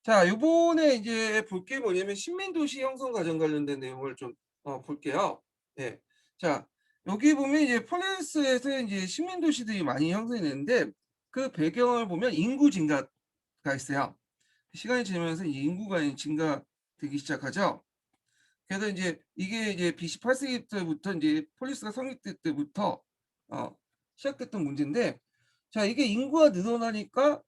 자, 요번에 이제 볼 게 뭐냐면 신민도시 형성 과정 관련된 내용을 좀 볼게요. 예. 자, 여기 보면 이제 폴란스에서 이제 시민도시들이 많이 형성이 되는데 그 배경을 보면 인구 증가가 있어요. 시간이 지나면서 이 인구가 증가되기 시작하죠. 그래서 이제 이게 이제 BC 8세기 때부터 이제 폴리스가 성립될 때부터 어 시작됐던 문제인데, 자 이게 인구가 늘어나니까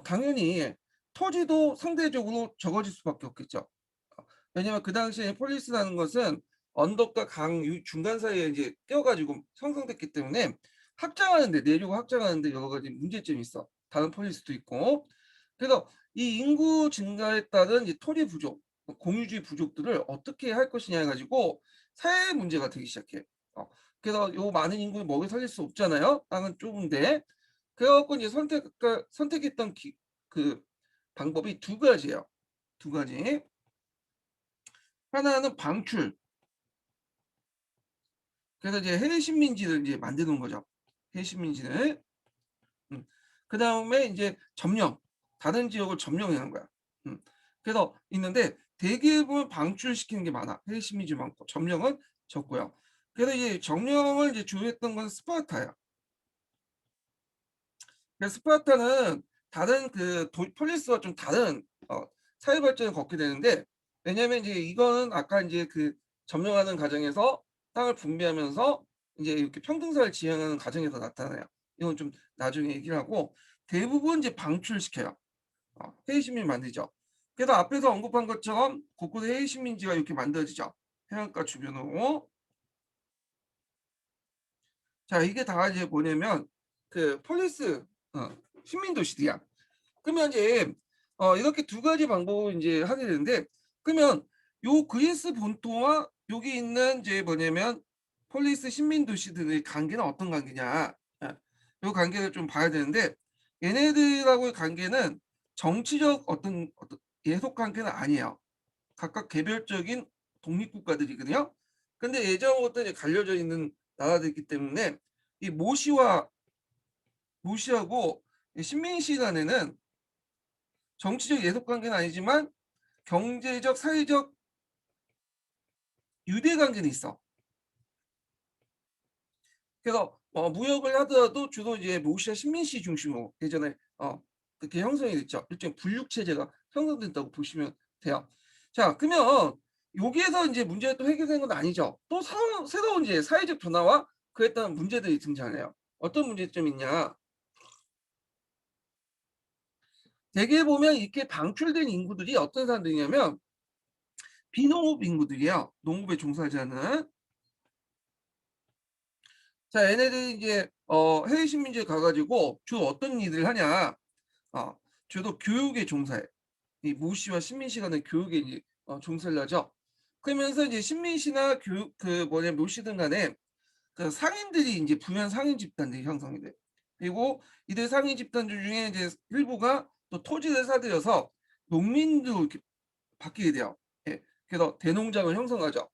당연히 토지도 상대적으로 적어질 수밖에 없겠죠. 왜냐면 그 당시에 폴리스라는 것은 언덕과 강 중간 사이에 이제 껴 가지고 형성됐기 때문에 확장하는 데 내륙을 확장하는 데 여러 가지 문제점이 있어. 다른 폴리스도 있고. 그래서 이 인구 증가에 따른 이 토지 부족, 공유주의 부족들을 어떻게 할 것이냐 해 가지고 사회 문제가 되기 시작해. 어 그래서 요 많은 인구를 먹여 살릴 수 없잖아요, 땅은 좁은데. 그래 갖고 이제 선택했던 그 방법이 두 가지예요. 두 가지. 하나는 방출. 그래서 이제 해외 식민지를 이제 만드는 거죠. 해외 식민지를. 음. 그다음에 인제 점령. 다른 지역을 점령해 는 거야. 음. 그래서 있는데 대부분 방출시키는 게 많아. 해외 식민지 많고 점령은 적고요. 그래서 이제 점령을 이제 주도했던 건 스파르타야. 그래서 스파르타는 다른 그 폴리스와 좀 다른 사회 발전을 걷게 되는데, 왜냐하면 이제 이거는 아까 인제 그 점령하는 과정에서 땅을 분배하면서 인제 이렇게 평등사를 지향하는 과정에서 나타나요. 이건 좀 나중에 얘기를 하고, 대부분 이제 방출시켜요. 해외 식민 만들죠. 그래서 앞에서 언급한 것처럼 곳곳에 해외 식민지가 이렇게 만들어지죠. 해안가 주변으로. 자 이게 다 이제 뭐냐면 그 폴리스 식민 도시들이야. 그러면 이제 이렇게 두 가지 방법을 인제 하게 되는데, 그러면 요 그리스 본토와 여기 있는 이제 뭐냐면 폴리스 식민 도시들의 관계는 어떤 관계냐. 예. 요 관계를 좀 봐야 되는데, 얘네들하고의 관계는 정치적 어떤 예속 관계는 아니에요. 각각 개별적인 독립국가들이거든요. 근데 예전부터 이제 갈려져 있는 나라들이기 때문에 이 모시하고 이 식민시 간에는 정치적 예속 관계는 아니지만 경제적, 사회적 유대 관계는 있어. 그래서 무역을 하더라도 주로 이제 모시아 식민시 중심으로 예전에 그렇게 형성이 됐죠. 일종의 분육 체제가 형성됐다고 보시면 돼요. 자 그러면 여기에서 인제 문제가 또 해결되는 건 아니죠. 또 새로운 이제 사회적 변화와 그에 따른 문제들이 등장해요. 어떤 문제점이 있냐. 대개 보면 이렇게 방출된 인구들이 어떤 사람들이냐면 비농업 인구들이에요. 농업에 종사하지 않은. 자 얘네들이 이제 해외 식민지에 가 가지고 주로 어떤 일을 하냐. 어 주로 교육에 종사해. 이 모씨와 신민씨 간의 교육에 이제 종사를 하죠. 그러면서 이제 신민씨나 교육 모씨든 간에 그 상인들이 인제 부유한 상인 집단들이 형성이 돼요. 그리고 이들 상인 집단들 중에 이제 일부가 또 토지를 사들여서 농민으로 이렇게 바뀌게 돼요. 예. 그래서 대농장을 형성하죠.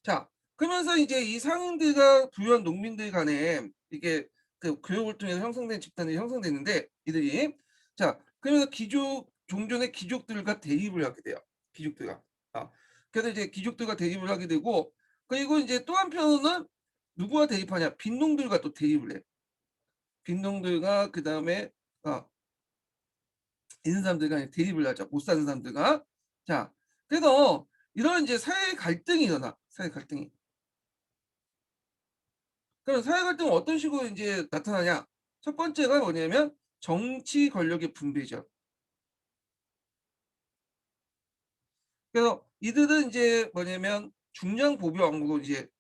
자 그러면서 이제 이 상인들과 부유한 농민들 간에 이게 그 교육을 통해서 형성된 집단이 형성되는데, 이들이 자 그러면서 종전의 귀족들과 대립을 하게 돼요, 귀족들과. 그래서 이제 귀족들과 대립을 하게 되고, 그리고 인제 또 한편으로는 누구와 대립하냐, 빈농들과 또 대립을 해. 빈농들과 그다음에 어 있는 사람들과 대립을 하죠, 못 사는 사람들과. 자 그래서 이런 이제 사회 갈등이 일어나, 사회 갈등이. 그럼 사회 갈등은 어떤 식으로 인제 나타나냐. 첫 번째가 뭐냐면 정치 권력의 분배죠. 그래서 이들은 인제 뭐냐면 중량 보병으로 이제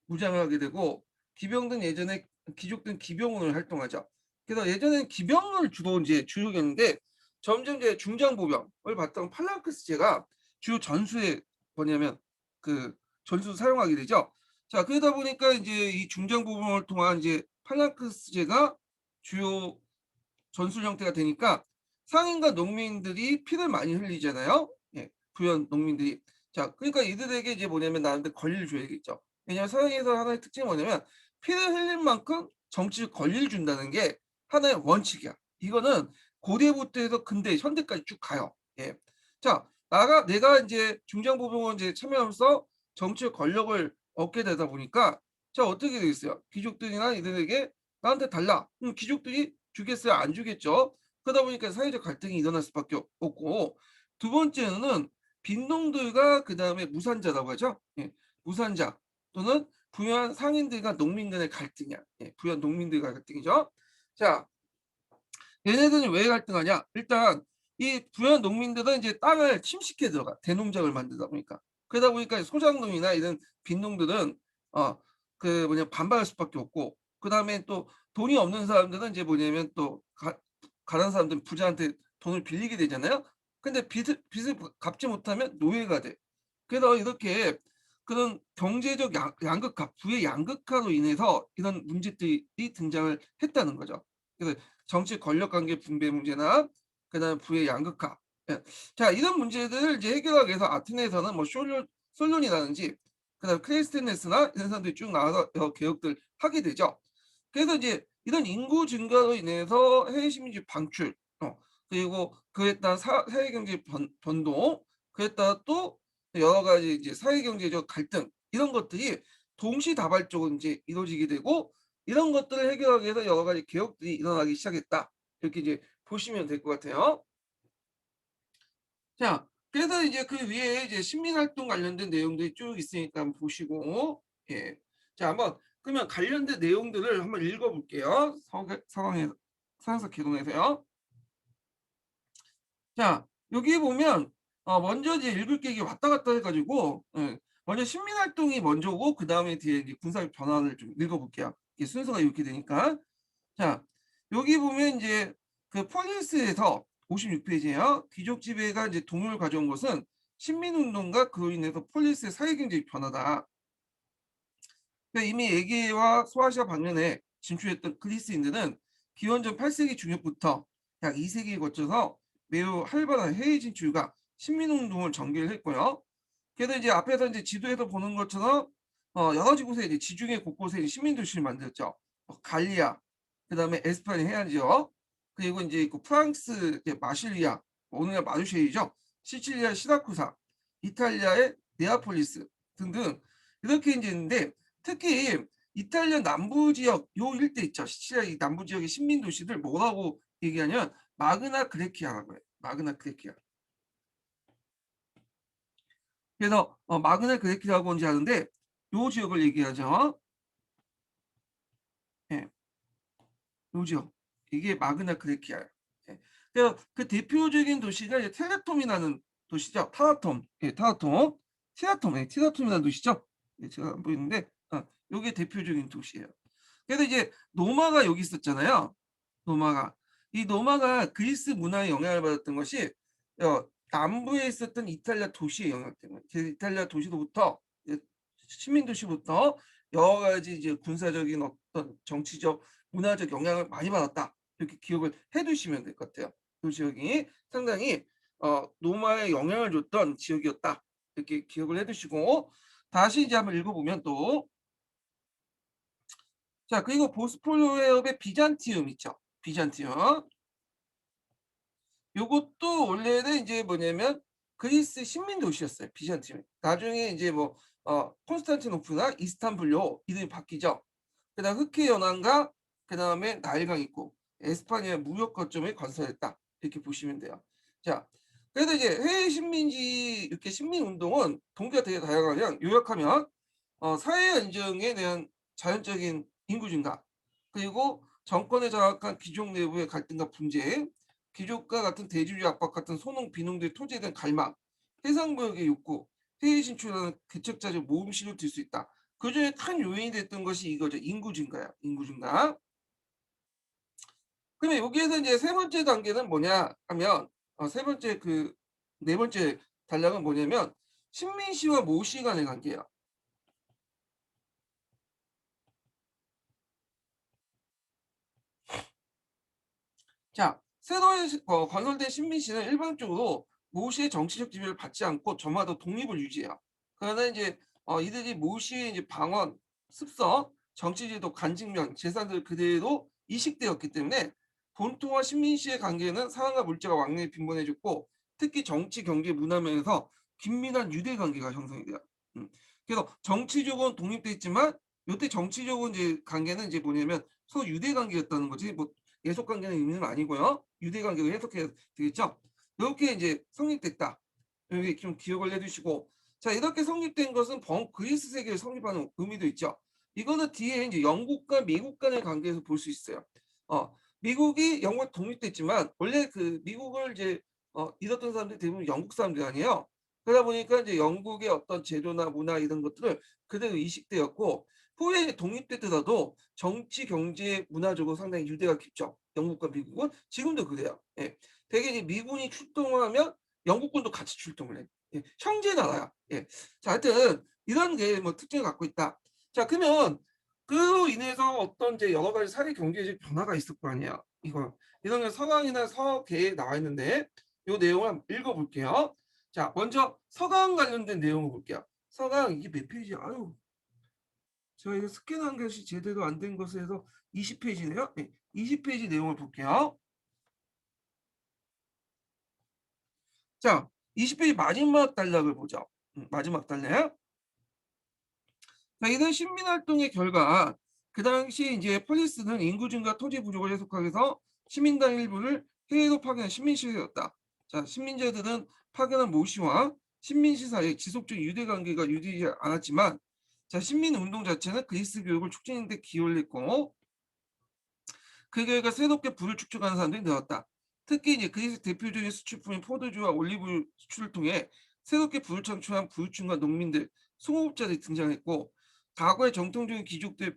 무장을 하게 되고, 기병든 예전에 귀족들은 기병으로 활동하죠. 그래서 예전에는 기병을 주로 인제 주력이었는데 점점 이제 중장보병을 봤던 팔랑크스제가 주요 전술에 뭐냐면 그 전술을 사용하게 되죠. 자 그러다 보니까 인제 이 중장보병을 통한 이제 팔랑크스제가 주요 전술 형태가 되니까 상인과 농민들이 피를 많이 흘리잖아요. 예. 부유한 농민들이. 자 그러니까 이들에게 이제 뭐냐면 나름대로 권리를 줘야겠죠. 왜냐하면 서양에서 하나의 특징이 뭐냐면 피를 흘릴 만큼 정치적 권리를 준다는 게 하나의 원칙이야. 이거는 고대부터 해서 근대, 현대까지 쭉 가요. 예. 자, 내가 이제 중장보병원 이제 참여하면서 정치적 권력을 얻게 되다 보니까 자 어떻게 되겠어요? 귀족들이나 이들에게 나한테 달라. 그럼 귀족들이 주겠어요? 안 주겠죠. 그러다 보니까 사회적 갈등이 일어날 수밖에 없고 두 번째는 빈농들과 그다음에 무산자라고 하죠. 예. 무산자 또는 부유한 상인들과 농민 간의 갈등이야. 예. 부유한 농민들과 갈등이죠. 자, 얘네들은 왜 갈등하냐? 일단 이 부유한 농민들은 이제 땅을 침식해 들어가. 대농장을 만들다 보니까. 그러다 보니까 소작농이나 이런 빈농들은 반발할 수밖에 없고 그다음에 또 돈이 없는 사람들은 이제 뭐냐면 또 가난한 사람들은 부자한테 돈을 빌리게 되잖아요. 근데 빚을 갚지 못하면 노예가 돼. 그래서 이렇게 그런 경제적 양극화, 부의 양극화로 인해서 이런 문제들이 등장을 했다는 거죠. 그래서 정치 권력 관계 분배 문제나 그다음에 부의 양극화. 예. 자, 이런 문제들을 이제 해결하기 위해서 아테네에서는 뭐 솔론이라든지 그다음에 크리스티네스나 이런 사람들이 쭉 나와서 여러 개혁들 하게 되죠. 그래서 이제 이런 인구 증가로 인해서 해외 시민지 방출, 그리고 그에 따른 사회 경제 변동, 그에 따라 또 여러 가지 이제 사회 경제적 갈등 이런 것들이 동시다발적으로 이제 이루어지게 되고 이런 것들을 해결하기 위해서 여러 가지 개혁들이 일어나기 시작했다. 이렇게 이제 보시면 될 것 같아요. 자, 그래서 이제 그 위에 이제 시민활동 관련된 내용들이 쭉 있으니까 한번 보시고, 예. 자, 한번 그러면 관련된 내용들을 한번 읽어볼게요. 서강에서 개동해서요. 자, 여기 보면 먼저 이제 읽을 게 이게 왔다 갔다 해가지고 먼저 시민활동이 먼저고 그 다음에 뒤에 이제 군사적 변화를 좀 읽어볼게요. 이게 순서가 이렇게 되니까. 자, 여기 보면 이제 그 폴리스에서 56페이지에요. 귀족 지배가 이제 동요를 가져온 것은 신민운동과 그로 인해서 폴리스의 사회경제적 변화다. 그러니까 이미 에게와 소아시아 방면에 진출했던 그리스인들은 기원전 8세기 중엽부터 약 2세기에 거쳐서 매우 활발한 해외 진출과 신민운동을 전개를 했고요. 그래서 이제 앞에서 이제 지도에서 보는 것처럼 여러 가지 곳에 이제 지중해 곳곳에 이제 시민도시를 만들었죠. 갈리아, 그다음에 에스파냐 해안지역, 그리고 이제 그 프랑스 이제 마실리아, 오늘날 마르쉐이죠. 시칠리아 시라쿠사, 이탈리아의 네아폴리스 등등 이렇게 이제 있는데 특히 이탈리아 남부 지역 요 일대 있죠. 시칠리아 이 남부 지역의 식민 도시들 뭐라고 얘기하냐면 마그나 그레키아라고 해요. 마그나 그레키아. 그래서 마그나 그레키아라고 이제 하는데 요 지역을 얘기하죠. 예, 요 지역. 이게 마그나 그레키아예요. 예. 그래서 그 대표적인 도시가 이제 텔레톰이라는 도시죠. 타라톰. 예, 타라톰. 티라톰. 예, 티라톰이라는 도시죠. 예, 제가 안 보이는데 요게 대표적인 도시예요. 그래서 이제 로마가 여기 있었잖아요. 로마가. 이 로마가 그리스 문화에 영향을 받았던 것이 남부에 있었던 이탈리아 도시의 영향 때문에. 그래서 이탈리아 도시로부터 시민 도시부터 여러 가지 이제 군사적인 어떤 정치적 문화적 영향을 많이 받았다. 이렇게 기억을 해두시면 될 것 같아요. 그 지역이 상당히 로마에 영향을 줬던 지역이었다. 이렇게 기억을 해두시고 다시 이제 한번 읽어보면 또 자, 그리고 보스포르 해협의 비잔티움 있죠. 비잔티움. 요것도 원래는 이제 뭐냐면 그리스 식민 도시였어요. 비잔티움. 나중에 이제 뭐 콘스탄티노플이나 이스탄불로 이름이 바뀌죠. 그다음 흑해 연안과 그다음에 나일강 있고 에스파냐 무역 거점을 건설했다. 이렇게 보시면 돼요. 자, 그래서 이제 해외 식민지 이렇게 식민 운동은 동기가 되게 다양하면 요약하면 사회 안정에 대한 자연적인 인구 증가, 그리고 정권에 장악한 귀족 내부의 갈등과 분쟁, 귀족과 같은 대주주의 압박 같은 소농, 비농들의 토지에 대한 갈망, 해상무역의 욕구, 해외 진출하는 개척자적 모험심을 들 수 있다. 그중에 큰 요인이 됐던 것이 이거죠. 인구 증가야. 인구 증가. 그러면 여기에서 이제 세 번째 단계는 뭐냐 하면 세 번째 네 번째 단락은 뭐냐면 식민시와 모시 간의 관계야. 자, 새로 건설된 신민시는 일반적으로 모시의 정치적 지배를 받지 않고 저마다 독립을 유지해요. 그러나 이제 이들이 모시의 이제 방언, 습성, 정치제도, 간직명, 재산들 그대로 이식되었기 때문에 본토와 식민시의 관계는 사람과 물자가 왕래에 빈번해졌고 특히 정치, 경제, 문화 면에서 긴밀한 유대 관계가 형성이 돼요. 음. 그래서 정치적으로는 독립돼 있지만 요때 정치적으로 이제 관계는 이제 뭐냐면 소유대 관계였다는 거지 뭐 예속 관계는 의미는 아니고요. 유대 관계로 해석해야 되겠죠. 요렇게 이제 성립됐다. 여기 좀 기억을 해 두시고 자 이렇게 성립된 것은 그리스 세계를 성립하는 의미도 있죠. 이거는 뒤에 이제 영국과 미국 간의 관계에서 볼 수 있어요. 미국이 영국 독립됐지만 원래 그 미국을 이제 잃었던 사람들이 대부분 영국 사람들이 아니에요. 그러다 보니까 이제 영국의 어떤 제도나 문화 이런 것들을 그대로 이식되었고 후에 독립되더라도 정치, 경제, 문화적으로 상당히 유대가 깊죠. 영국과 미국은 지금도 그래요. 예. 대개 이제 미군이 출동하면 영국군도 같이 출동을 해요. 예. 형제 나라야. 예. 자, 하여튼 이런 게 뭐 특징을 갖고 있다. 자, 그러면 그로 인해서 어떤 이제 여러 가지 사회 경제적 변화가 있을 거 아니에요. 이런 게 서강이나 서계에 나와 있는데 요 내용을 한번 읽어 볼게요. 자, 먼저 서강 관련된 내용을 볼게요. 서강 이게 몇 페이지야? 아유. 제가 이거 스캔한 것이 제대로 안 된 것에 서 20페이지네요. 네, 20페이지 내용을 볼게요. 자, 20페이지 마지막 단락을 보죠. 마지막 단락. 자, 이런 시민활동의 결과 그 당시 이제 폴리스는 인구 증가 토지 부족을 해소하기 위해서 시민당 일부를 해외로 파견한 시민시대였다. 자, 시민자들은 파견한 모씨와 신민시 사이에 지속적인 유대 관계가 유지되지 않았지만 자, 신민운동 자체는 그리스 교육을 촉진하는 데 기여를 했고 그 결과 새롭게 부를 축적하는 사람들이 늘었다. 특히 이제 그리스 대표적인 수출품인 포도주와 올리브 수출을 통해 새롭게 부를 창출한 부유층과 농민들, 송업자들이 등장했고 과거의 정통적인 귀족들은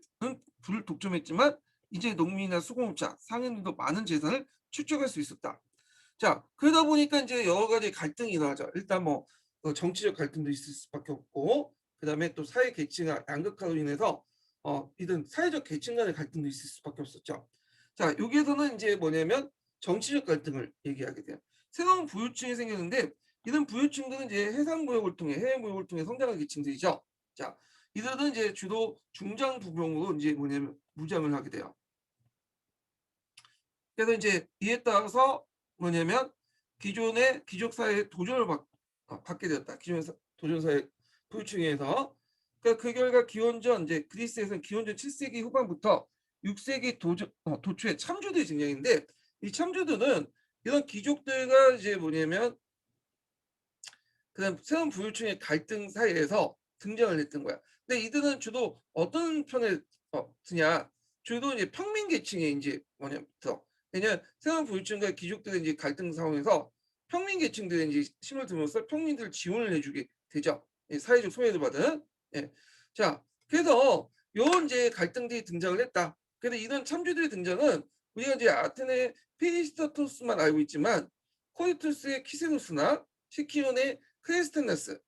부를 독점했지만 이제 농민이나 수공업자, 상인들도 많은 재산을 축적할 수 있었다. 자, 그러다 보니까 이제 여러 가지 갈등이 일어나죠. 일단 뭐 정치적 갈등도 있을 수밖에 없고, 그다음에 또 사회 계층의 양극화로 인해서 이런 사회적 계층 간의 갈등도 있을 수밖에 없었죠. 자, 여기에서는 이제 뭐냐면 정치적 갈등을 얘기하게 돼요. 새로운 부유층이 생겼는데 이런 부유층들은 이제 해상 무역을 통해 해외 무역을 통해 성장한 계층들이죠. 자, 이들은 이제 주로 중장 부병으로 이제 뭐냐면 무장을 하게 돼요. 그래서 이제 이에 따라서 뭐냐면 기존의 귀족 사회의 도전을 받게 되었다. 기존의 도전 사회 부유층에서 그러니까 그 결과 기원전 이제 그리스에서는 기원전 7세기 후반부터 6세기 도초에 참주들이 등장했는데 이 참주들은 이런 귀족들과 이제 뭐냐면 그다음 새로운 부유층의 갈등 사이에서 등장을 했던 거야. 근데 이들은 주로 어떤 편에 드냐? 주로 이제 평민 계층에 이제 뭐냐면 들어. 왜냐면 새로운 부유층과 귀족들의 이제 갈등 상황에서 평민 계층들이 이제 힘을 들면서 평민들을 지원을 해주게 되죠. 예, 사회적 소외를 받은. 예. 자, 그래서 요런 이제 갈등들이 등장을 했다. 그래서 이런 참주들의 등장은 우리가 이제 아테네 피리스토토스만 알고 있지만 코리투스의 키세노스나 시키온의 크리스테네스.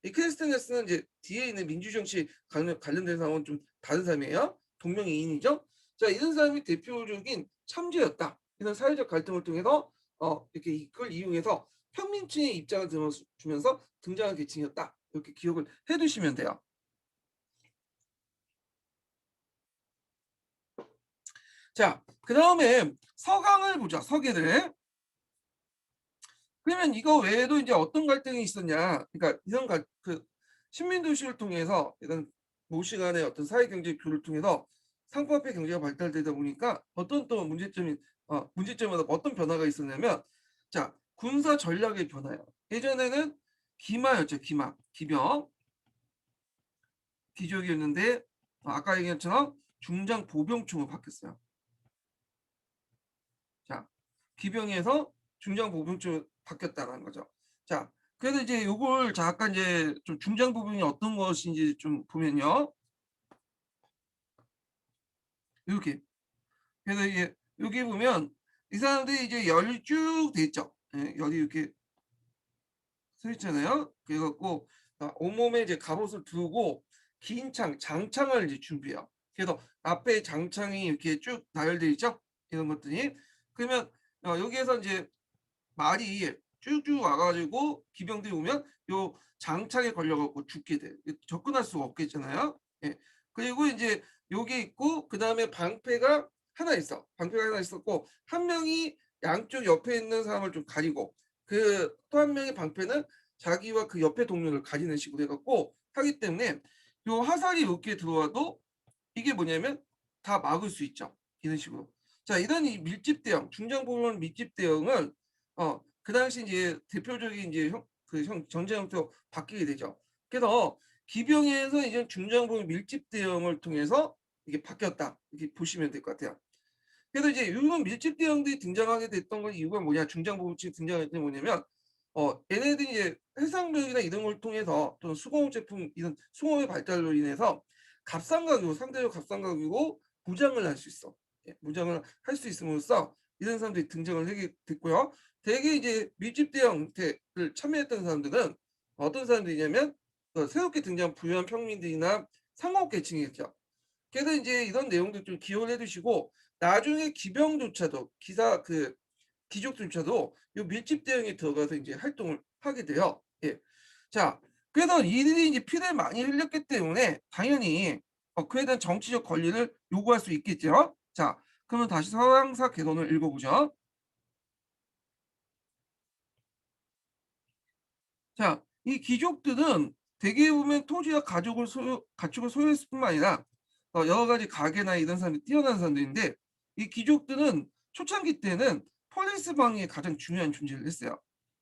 이 크리스테네스는 이제 뒤에 있는 민주정치 관련된 사람은 좀 다른 사람이에요. 동명이인이죠. 자, 이런 사람이 대표적인 참주였다. 이런 사회적 갈등을 통해서 이렇게 이걸 이용해서 평민층의 입장을 주면서 등장한 계층이었다. 이렇게 기억을 해두시면 돼요. 자, 그 다음에 서강을 보자. 서계를. 그러면 이거 외에도 이제 어떤 갈등이 있었냐? 그러니까 이런 그 식민도시를 통해서 이런 모시간의 어떤 사회 경제 교류를 통해서 상품화폐 경제가 발달되다 보니까 어떤 또 문제점마다 어떤 변화가 있었냐면 자 군사 전략의 변화예요. 예전에는 기마였죠. 기병 기족이었는데 아까 얘기한 것처럼 중장 보병총으로 바뀌었어요. 자 기병에서 중장 보병총으로 바뀌었다는 거죠. 자 그래서 이제 요걸 잠깐 이제 좀 중장 보병이 어떤 것인지 좀 보면요. 이렇게 그래서 이게 여기 보면 이 사람들이 이제 열이 쭉 돼 있죠. 예, 열이 이렇게 서 있잖아요. 그래갖고 온몸에 이제 갑옷을 두고 긴 장창을 이제 준비해요. 그래서 앞에 장창이 이렇게 쭉 나열돼 있죠. 이런 것들이 그러면 여기에서 이제 말이 쭉쭉 와가지고 기병들이 오면 요 장창에 걸려갖고 죽게 돼. 접근할 수가 없겠잖아요. 예. 그리고 이제 요게 있고 그 다음에 방패가 하나 있어. 방패가 하나 있었고 한 명이 양쪽 옆에 있는 사람을 좀 가리고 그 또 한 명의 방패는 자기와 그 옆에 동료를 가리는 식으로 해 갖고 하기 때문에 요 화살이 여기에 들어와도 이게 뭐냐면 다 막을 수 있죠. 이런 식으로. 자 이런 이 밀집 대형 중장보병 밀집 대형은 그 당시 이제 대표적인 이제 전쟁 형태로 바뀌게 되죠. 그래서 기병에서 이제 중장보병 밀집 대형을 통해서 이게 바뀌었다. 이렇게 보시면 될 것 같아요. 그래서 이제 요런 밀집 대형들이 등장하게 됐던 건 이유가 뭐냐 중장보급이 등장할 때 뭐냐면 얘네들이 이제 해상무역이나 이런 걸 통해서 또는 수공업 제품 이런 수공업의 발달로 인해서 갑상각이고 상대적 갑상각이고 무장을 할 수 있어. 예, 무장을 할 수 있음으로써 이런 사람들이 등장을 하게 됐고요. 대개 이제 밀집 대형 형태를 참여했던 사람들은 어떤 사람들이냐면 새롭게 등장한 부유한 평민들이나 상업 계층이었죠. 그래서 인제 이런 내용들 좀 기억을 해 두시고 나중에 기병조차도 기사 귀족조차도 요 밀집 대형에 들어가서 인제 활동을 하게 돼요. 예. 자 그래서 이들이 인제 피를 많이 흘렸기 때문에 당연히 그에 대한 정치적 권리를 요구할 수 있겠죠. 자 그러면 다시 서양사 개론을 읽어 보죠. 자, 이 귀족들은 대개 보면 토지와 가축을 소유했을 뿐만 아니라 여러 가지 가게나 이런 사람들이 뛰어난 사람들인데 이 귀족들은 초창기 때는 폴리스 방이 가장 중요한 존재를 했어요.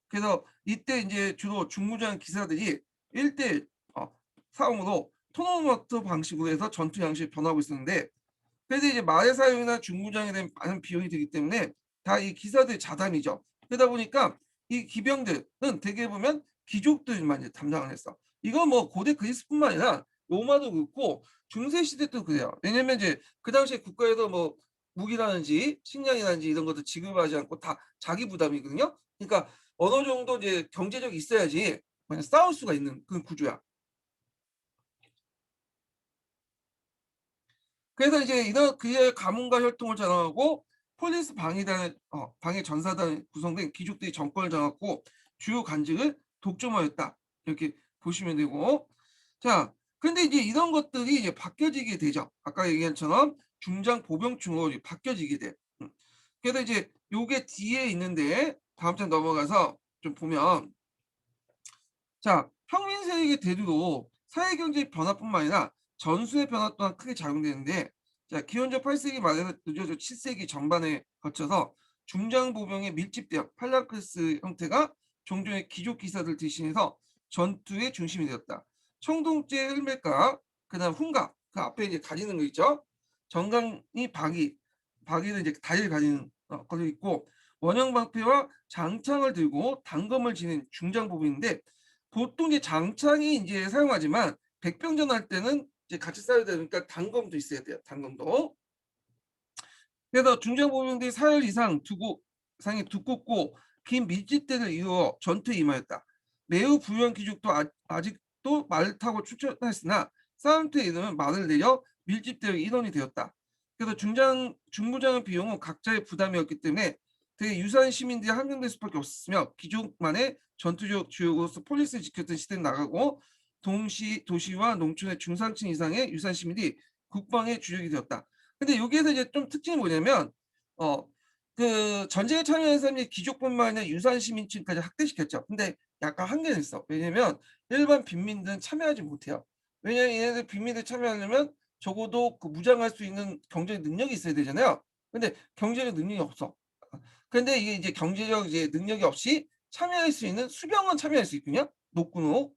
그래서 이때 이제 주로 중무장 기사들이 1대1 싸움으로 토너먼트 방식으로 해서 전투 양식이 변하고 있었는데 그래서 이제 말의 사용이나 중무장에 대한 많은 비용이 들기 때문에 다 이 기사들의 자담이죠. 그러다 보니까 이 기병들은 대개 보면 귀족들만 이제 담당을 했어. 이건 뭐 고대 그리스뿐만 아니라 로마도 그렇고 중세 시대 때도 그래요. 왜냐면 이제 그 당시에 국가에서 뭐 무기라든지 식량이라든지 이런 것도 지급하지 않고 다 자기 부담이거든요. 그러니까 어느 정도 이제 경제력이 있어야지 그냥 싸울 수가 있는 그런 구조야. 그래서 이제 이런 그의 가문과 혈통을 자랑하고 폴리스 방위단 방위 전사단 구성된 귀족들이 정권을 장악고 주요 관직을 독점하였다. 이렇게 보시면 되고 자 근데 이제 이런 것들이 이제 바뀌어지게 되죠. 아까 얘기한 처럼 중장 보병충으로 이제 바뀌어지게 돼. 그래서 이제 요게 뒤에 있는데 다음 장 넘어가서 좀 보면 자, 평민 세력의 대두로 사회 경제 변화뿐만 아니라 전술의 변화 또한 크게 작용되는데 자, 기원전 8세기 말에서 늦어져 7세기 전반에 거쳐서 중장 보병의 밀집대형 팔라크스 형태가 종종의 귀족 기사들 대신해서 전투의 중심이 되었다. 청동제 헬멧과 그다음 훈각 그 앞에 이제 가리는 거 있죠. 정강이 박이는 이제 다리를 가리는 걸려 있고 원형 방패와 장창을 들고 단검을 지닌 중장 보병인데 보통 이제 장창이 인제 사용하지만 백병전 할 때는 이제 같이 써야 되니까 단검도 있어야 돼요, 단검도. 그래서 중장보병들이 사흘 이상 두껍고 긴 밀집대를 이루어 전투에 임하였다. 매우 부유한 귀족도 아직도 말을 타고 출전했으나 싸움터에 이르면 말을 내려 밀집대의 일원이 되었다. 그래서 중무장의 비용은 각자의 부담이었기 때문에 되게 유사한 시민들이 함정될 수밖에 없었으며 귀족만의 전투적 주역으로서 폴리스를 지켰던 시대는 나가고 도시와 농촌의 중산층 이상의 유사한 시민이 국방의 주력이 되었다. 근데 여기에서 이제 좀 특징이 뭐냐면 어 그 전쟁에 참여한 사람이 귀족뿐만 아니라 유사한 시민층까지 학대시켰죠. 근데 약간 한계는 있어. 왜냐면 일반 빈민들은 참여하지 못해요. 왜냐면 얘네들 빈민들 참여하려면 적어도 그 무장할 수 있는 경제적 능력이 있어야 되잖아요. 근데 경제적 능력이 없어. 근데 이게 이제 경제적 이제 능력이 없이 참여할 수 있는 수병은 참여할 수 있거든요, 녹군으로.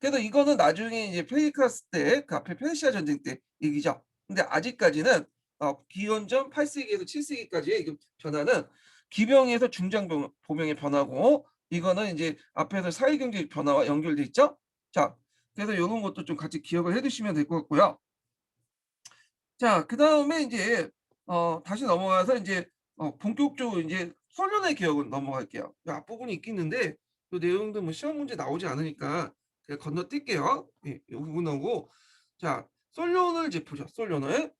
그래서 이거는 나중에 이제 페리클라스 때 그 앞에 페르시아 전쟁 때 얘기죠. 근데 아직까지는 기원전 8 세기에서 7 세기까지의 그 변화는 기병에서 중장병 보병의 변화고 이거는 인제 앞에서 사회경제적 변화와 연결돼 있죠. 자 그래서 요런 것도 좀 같이 기억을 해 두시면 될 것 같고요. 자 그다음에 인제 다시 넘어가서 인제 본격적으로 인제 소련의 개혁으로 넘어갈게요. 이 앞부분이 있긴 있는데 그 내용도 뭐 시험 문제 나오지 않으니까 그냥 건너뛸게요. 예 요 부분하고 자 솔론을 이제 보죠, 솔론을.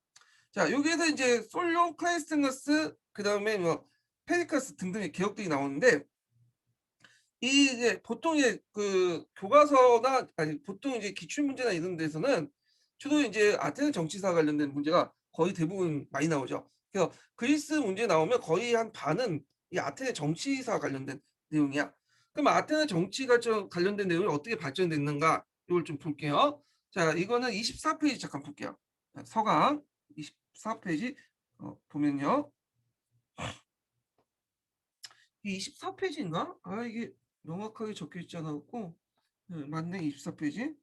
자 여기에서 인제 솔론, 클라이스트너스 그다음에 뭐 페리카스 등등의 개혁들이 나오는데 이제 보통 이제 그 교과서나 아니 보통 이제 기출 문제나 이런 데서는 주로 인제 아테네 정치사 관련된 문제가 거의 대부분 많이 나오죠. 그래서 그리스 문제 나오면 거의 한 반은 이 아테네 정치사 관련된 내용이야. 그럼 아테네 정치가 좀 관련된 내용이 어떻게 발전됐는가 이걸 좀 볼게요. 자, 이거는 24페이지 잠깐 볼게요. 서강 24페이지 보면요. 이 24페이지인가? 아, 이게 명확하게 적혀 있지 않았고. 네, 맞네. 24페이지.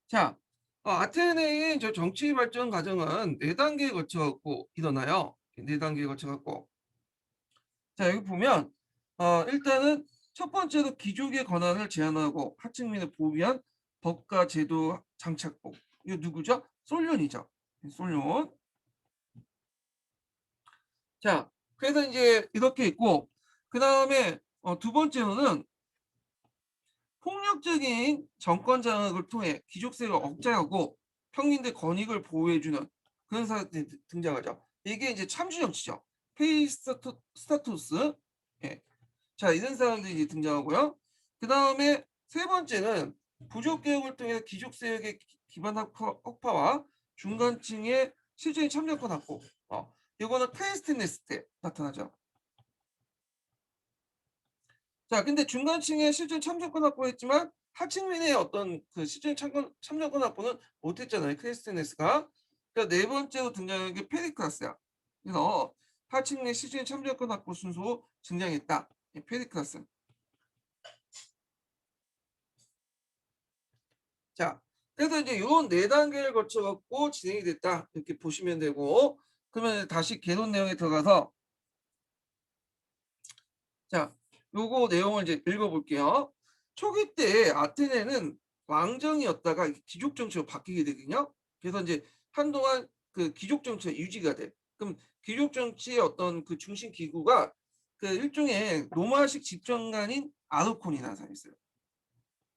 자, 아테네의 저 정치 발전 과정은 4단계에 거쳐 갖고 일어나요. 4단계에 거쳐 갖고. 자, 여기 보면 일단은 첫 번째로 귀족의 권한을 제한하고 하층민을 보호 위한 법과 제도 장착법. 이거 누구죠? 솔론이죠. 솔론. 자, 그래서 이제 이렇게 있고 그다음에 두 번째로는 폭력적인 정권 장악을 통해 귀족 세력을 억제하고 평민들 권익을 보호해주는 그런 사람들이 등장하죠. 이게 이제 참주 정치죠. 스타투스. 예. 자, 이런 사람들이 이제 등장하고요. 그 다음에 세 번째는 부족 개혁을 통해 귀족 세력의 기반 확파와 중간층의 실질적인 참여권 확보. 이거는 크리스티네스 때 나타나죠. 자, 근데 중간층의 실질 참여권 확보했지만 하층민의 어떤 그 실질 참여권 확보는 못했잖아요. 크리스티네스가. 그러니까 네 번째로 등장한 게 페리클라스야. 그래서 하층민의 실질 참여권 확보 순서로 등장했다. 페리클라스. 자, 그래서 이제 요런 네 단계를 거쳐 갖고 진행이 됐다. 이렇게 보시면 되고 그러면 다시 개론 내용에 들어가서 자, 요거 내용을 이제 읽어볼게요. 초기 때 아테네는 왕정이었다가 귀족 정치로 바뀌게 되거든요. 그래서 이제 한동안 그 귀족 정치가 유지가 돼. 그럼 귀족 정치의 어떤 그 중심 기구가 그 일종의 로마식 집정관인 아르콘이라는 사람이 있어요.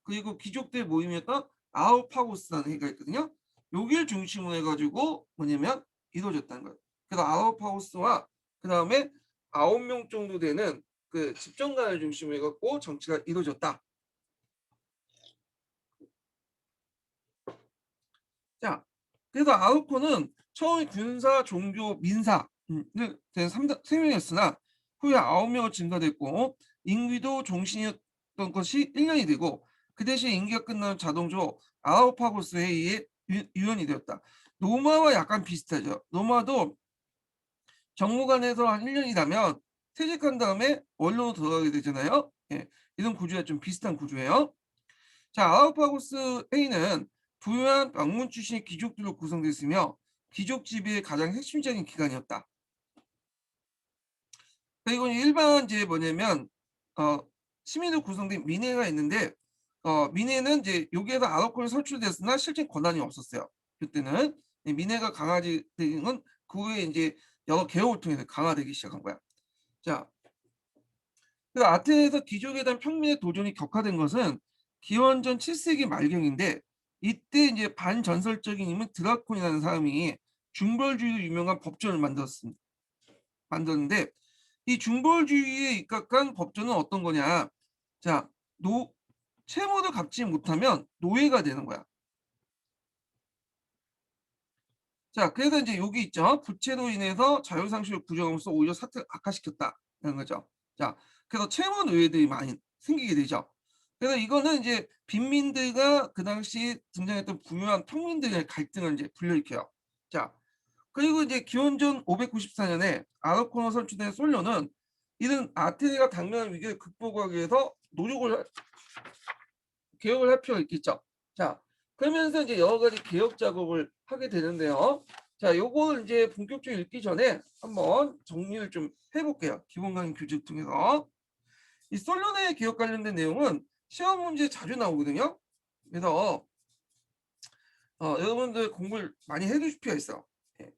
그리고 귀족들 모임이었던 아우파고스라는 회가 있거든요. 여기를 중심으로 해가지고 뭐냐면 이루어졌다는 거예요. 그래서 아우파고스와 그 다음에 9명 정도 되는 그 집정관을 중심으로 해갖고 정치가 이루어졌다. 자, 그래서 아우코는 처음에 군사, 종교, 민사를 된 3명이었으나 후에 9명으로 증가됐고 인기도 종신이었던 것이 1년이 되고 그 대신 임기가 끝나면 자동적으로 아우파고스 회의에 유연이 되었다. 로마와 약간 비슷하죠. 로마도 정무관에서 한 1년이라면 퇴직한 다음에 원로로 들어가게 되잖아요. 예, 이런 구조와 좀 비슷한 구조예요. 자, 아우파고스 회의는 부유한 명문 출신의 귀족들로 구성됐으며 귀족 지배의 가장 핵심적인 기관이었다. 그리고 일반 이제 뭐냐면 어, 시민으로 구성된 민회가 있는데 민회는 이제 여기에서 아웃콜이 설출됐으나 실제 권한이 없었어요. 그때는 민회가 강화된 건 그 후에 이제 여러 개혁을 통해서 강화되기 시작한 거야. 자, 그 아테네에서 귀족에 대한 평민의 도전이 격화된 것은 기원전 7세기 말경인데 이때 이제 반전설적인 인물 드라콘이라는 사람이 중벌주의로 유명한 법전을 만들었는데 이 중벌주의에 입각한 법전은 어떤 거냐? 자, 채무를 갚지 못하면 노예가 되는 거야. 자, 그래서 이제 여기 있죠. 부채로 인해서 자율상실을 부정함으로써 오히려 사태를 악화시켰다는 거죠. 자, 그래서 채무 노예들이 많이 생기게 되죠. 그래서 이거는 이제 빈민들과 그 당시 등장했던 부유한 평민들의 갈등을 이제 불러일으켜요. 자, 그리고 이제 기원전 594년에 아르코노 선출된 솔로는 이런 아테네가 당면한 위기를 극복하기 위해서 개혁을 할 필요가 있겠죠. 자, 그러면서 이제 여러 가지 개혁 작업을 하게 되는데요. 자, 요걸 이제 본격적으로 읽기 전에 한번 정리를 좀 해볼게요. 기본 강의 교재 통해서. 이 솔론의 개혁 관련된 내용은 시험 문제에 자주 나오거든요. 그래서 여러분들 공부를 많이 해두실 필요가 있어. 예.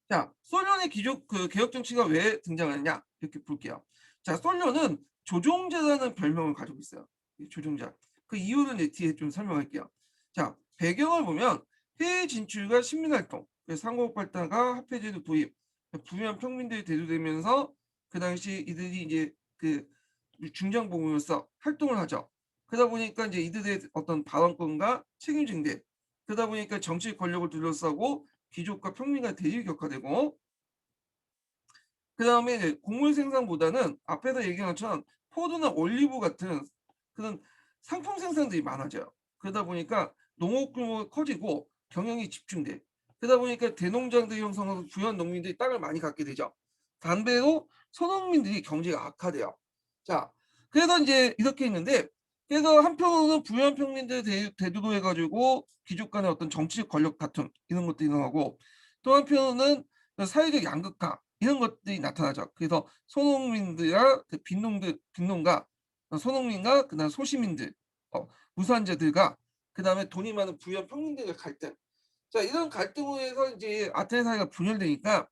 자, 솔론의 기족 그 개혁 정치가 왜 등장하느냐 이렇게 볼게요. 자, 솔론은 조종자라는 별명을 가지고 있어요. 조종자. 그 이유는 이제 뒤에 좀 설명할게요. 자, 배경을 보면 해외 진출과 식민활동, 상공 발달과 화폐제도 도입, 부유한 평민들이 대두되면서 그 당시 이들이 이제 그 중장보험으로서 활동을 하죠. 그러다 보니까 이제 이들의 어떤 발언권과 책임 증대. 그러다 보니까 정치 권력을 둘러싸고 귀족과 평민과 대립이 격화되고, 그다음에 이제 곡물 생산보다는 앞에서 얘기한 것처럼 포도나 올리브 같은 그런 상품 생산들이 많아져요. 그러다 보니까 농업 규모가 커지고 경영이 집중돼. 그러다 보니까 대농장들이 형성하고 부유한 농민들이 땅을 많이 갖게 되죠. 반대로 소농민들이 경제가 악화돼요. 자, 그래서 이제 이렇게 있는데, 그래서 한편으로는 부유한 평민들 대두로 해가지고 귀족 간의 어떤 정치적 권력 다툼 이런 것도 일어나고, 또 한편으로는 사회적 양극화 이런 것들이 나타나죠. 그래서 소농민들과 그 빈농가, 소농민과 그다음 소시민들, 무산자들과 그다음에 돈이 많은 부유한 평민들의 갈등. 자, 이런 갈등으로 해서 이제 아테네 사회가 분열되니까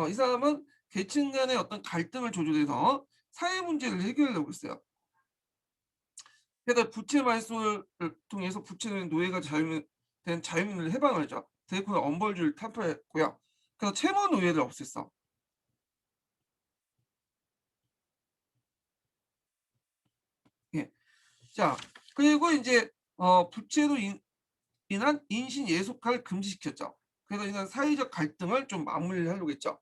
이 사람은 계층 간의 어떤 갈등을 조절해서 사회 문제를 해결하려고 했어요. 그래서 부채 말소를 통해서 부채는 노예가 된 자유민을 해방하죠. 대표는 엄벌주를 타파했고요. 그래서 채무 노예를 없앴어. 예. 자, 그리고 이제 부채로 인한 인신 예속화를 금지시켰죠. 그래서 이런 사회적 갈등을 좀 마무리하려고 했죠.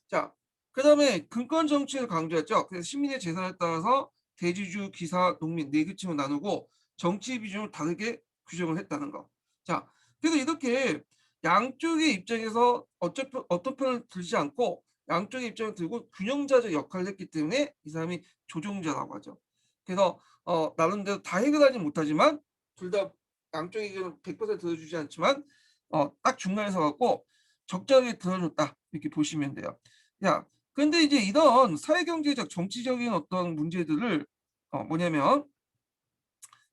자, 그다음에 근권 정치를 강조했죠. 그래서 시민의 재산에 따라서 대지주, 기사, 농민 네 계층으로 나누고 정치 비중을 다르게 규정을 했다는 거. 자, 그래서 이렇게 양쪽의 입장에서 어떤 편을 들지 않고 양쪽의 입장을 들고 균형자적 역할을 했기 때문에 이 사람이 조종자라고 하죠. 그래서 나름대로 다 해결하지 못하지만 둘 다 양쪽 의견을 100% 들어주지 않지만 딱 중간에 서 갖고 적절하게 들어줬다 이렇게 보시면 돼요. 야, 근데 이제 이런 사회경제적 정치적인 어떤 문제들을 뭐냐면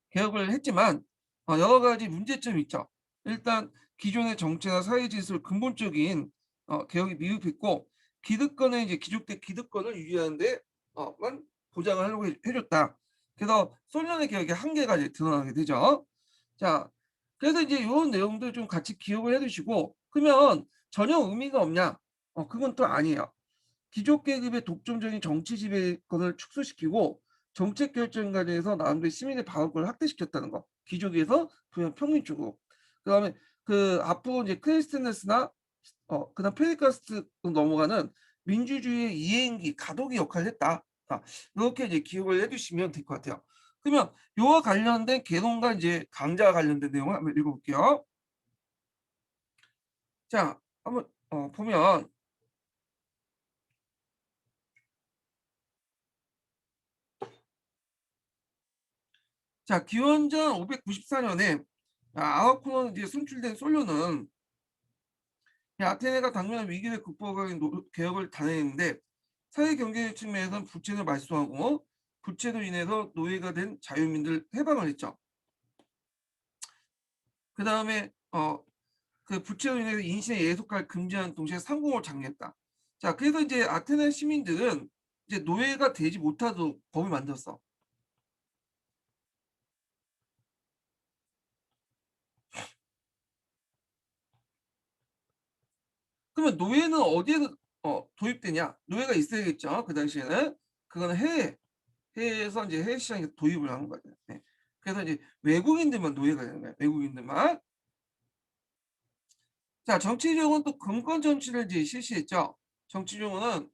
개혁을 했지만 여러 가지 문제점이 있죠. 일단 기존의 정체나 사회 질서를 근본적인 개혁이 미흡했고, 기득권의 이제 귀족대 기득권을 유지하는데 만 보장을 하려고 해줬다. 그래서 소련의 개혁의 한계가 이제 드러나게 되죠. 자, 그래서 이제 요런 내용들 좀 같이 기억을 해 두시고, 그러면 전혀 의미가 없냐? 그건 또 아니에요. 귀족 계급의 독점적인 정치 지배권을 축소시키고 정책 결정 과정에서 나름대로 시민의 발언권을 확대시켰다는 거. 귀족에서 평민 쪽으로. 그다음에 그 앞으로 이제 크리스티네스나 그다음 페리카스트로 넘어가는 민주주의의 이행기, 가독의 역할을 했다. 자, 이렇게 이제 기억을 해두시면 될 것 같아요. 그러면 요와 관련된 계몽과 이제 강좌와 관련된 내용을 한번 읽어볼게요. 자, 한번 보면, 자, 기원전 594년에 아와코는 이제 선출된 솔로는 아테네가 당면한 위기를 극복하기 개혁을 단행했는데, 사회 경제 측면에서는 부채를 말소하고 부채로 인해서 노예가 된 자유민들 해방을 했죠. 그 다음에 그 부채로 인해서 인신의 예속화를 금지하는 동시에 상공을 장려했다. 자, 그래서 이제 아테네 시민들은 이제 노예가 되지 못하도록 법을 만들었어. 그러면 노예는 어디에서 도입되냐? 노예가 있어야겠죠. 그 당시에는 그거는 해외에서 이제 해외 시장에 도입을 하는 거죠. 네. 그래서 이제 외국인들만 노예가 되는 거예요. 외국인들만. 자, 정치적으로는 또 금권 정치를 이제 실시했죠. 정치적으로는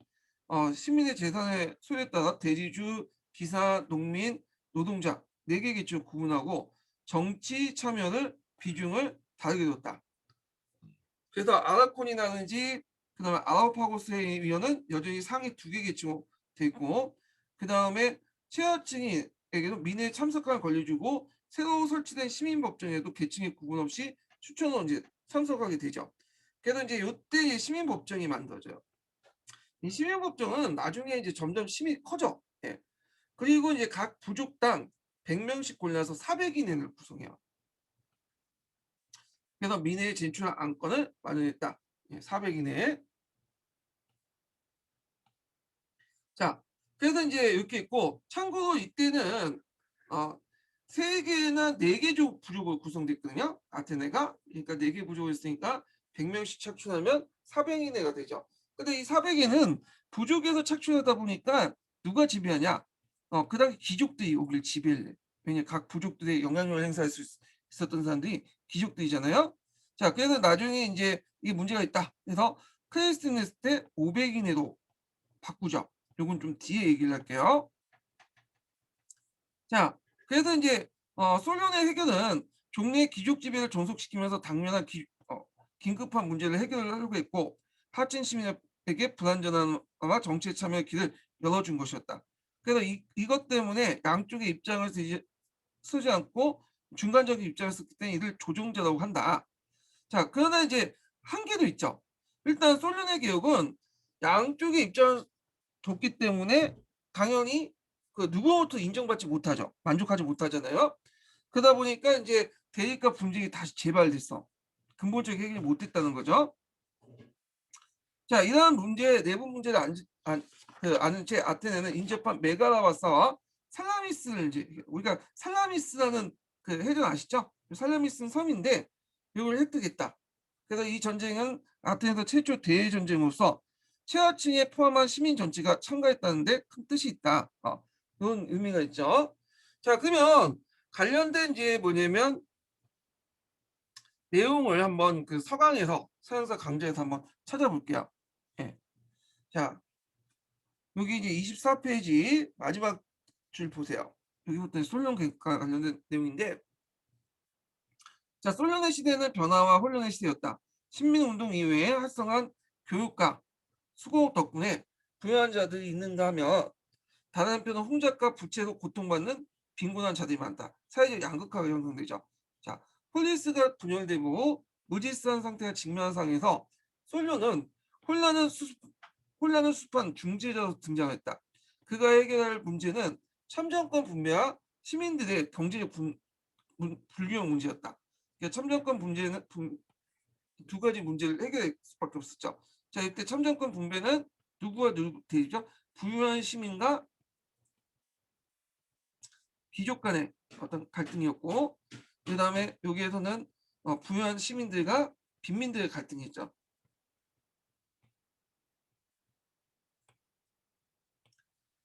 시민의 재산의 소유에 따라 대지주, 기사, 농민, 노동자 네 개 계층을 구분하고 정치 참여를 비중을 다르게 뒀다. 그래서 아라콘이라든지 그다음에 아라파고스의 위원은 여전히 상위 두 개 계층으로 돼 있고, 그다음에 최하층에게도 민회에 참석할 권리 주고 새로 설치된 시민법정에도 계층의 구분 없이 추천으로 이제 참석하게 되죠. 그래서 이제 이때 시민법정이 만들어져요. 이 시민법정은 나중에 이제 점점 힘이 커져. 예. 그리고 이제 각 부족당 100명씩 골라서 400인을 구성해요. 그래서 민회에 진출한 안건을 마련했다. 400인에. 자, 그래서 이제 이렇게 있고, 참고로 이때는 어, 3개나 4개 부족으로 구성됐거든요. 아테네가. 그러니까 4개 부족을 있으니까 100명씩 착출하면 400인회가 되죠. 근데 이 400인은 부족에서 착출하다 보니까 누가 지배하냐? 그 당시 귀족들이 여기를 지배를 해. 왜냐 각 부족들의 영향력을 행사할 수 있었던 사람들이 귀족들이잖아요. 자 그래서 나중에 인제 이게 문제가 있다. 그래서 클레이스테네스 때 500 이내로 바꾸죠. 요건 좀 뒤에 얘기를 할게요. 자 그래서 인제 솔론의 해결은 종래의 귀족 지배를 종속시키면서 당면한 긴급한 문제를 해결을 하려고 했고 하층 시민에게 불완전함과 정치에 참여의 길을 열어준 것이었다. 그래서 이것 때문에 양쪽의 입장을 쓰지 않고 중간적인 입장을 썼기 때문에 이를 조종자라고 한다. 자 그러나 이제 한계도 있죠. 일단 솔련의 개혁은 양쪽의 입장을 뒀기 때문에 당연히 그 누구로부터 인정받지 못하죠. 만족하지 못하잖아요. 그러다 보니까 인제 대립과 분쟁이 다시 재발됐어. 근본적인 해결이 못 됐다는 거죠. 자 이러한 문제 내부 문제를 아는 채 아테네는 인접한 메가라와사와 살라미스를 인제 우리가 살라미스라는 그 해전 아시죠? 살라미스는 섬인데 이걸 획득했다. 그래서 이 전쟁은 아테네에서 최초 대외 전쟁으로서 최하층에 포함한 시민 전체가 참가했다는 데 큰 뜻이 있다. 그런 의미가 있죠. 자 그러면 관련된 이제 뭐냐면 내용을 한번 그 서강에서 서양사 강좌에서 한번 찾아볼게요. 예. 자 여기 이제 24 페이지 마지막 줄 보세요. 여기부터 솔론 계획과 관련된 내용인데 자 솔론의 시대는 변화와 혼란의 시대였다. 신민운동 이후에 활성한 교육과 수공 덕분에 부유한 자들이 있는가 하면 다른 한편은 홍작과 부채로 고통받는 빈곤한 자들이 많다. 사회적 양극화가 형성되죠. 자, 폴리스가 분열되고 무질서한 상태가 직면한 상황에서 솔로는 혼란을 수, 혼란을 수습한 중재자로 등장했다. 그가 해결할 문제는 참정권 분배와 시민들의 경제적 불균형 문제였다. 그러니까 참정권 분배는 두 가지 문제를 해결할 수밖에 없었죠. 자, 이때 참정권 분배는 누구와 누구 대립죠? 부유한 시민과 귀족 간의 어떤 갈등이었고 그다음에 여기에서는 부유한 시민들과 빈민들의 갈등이 있죠.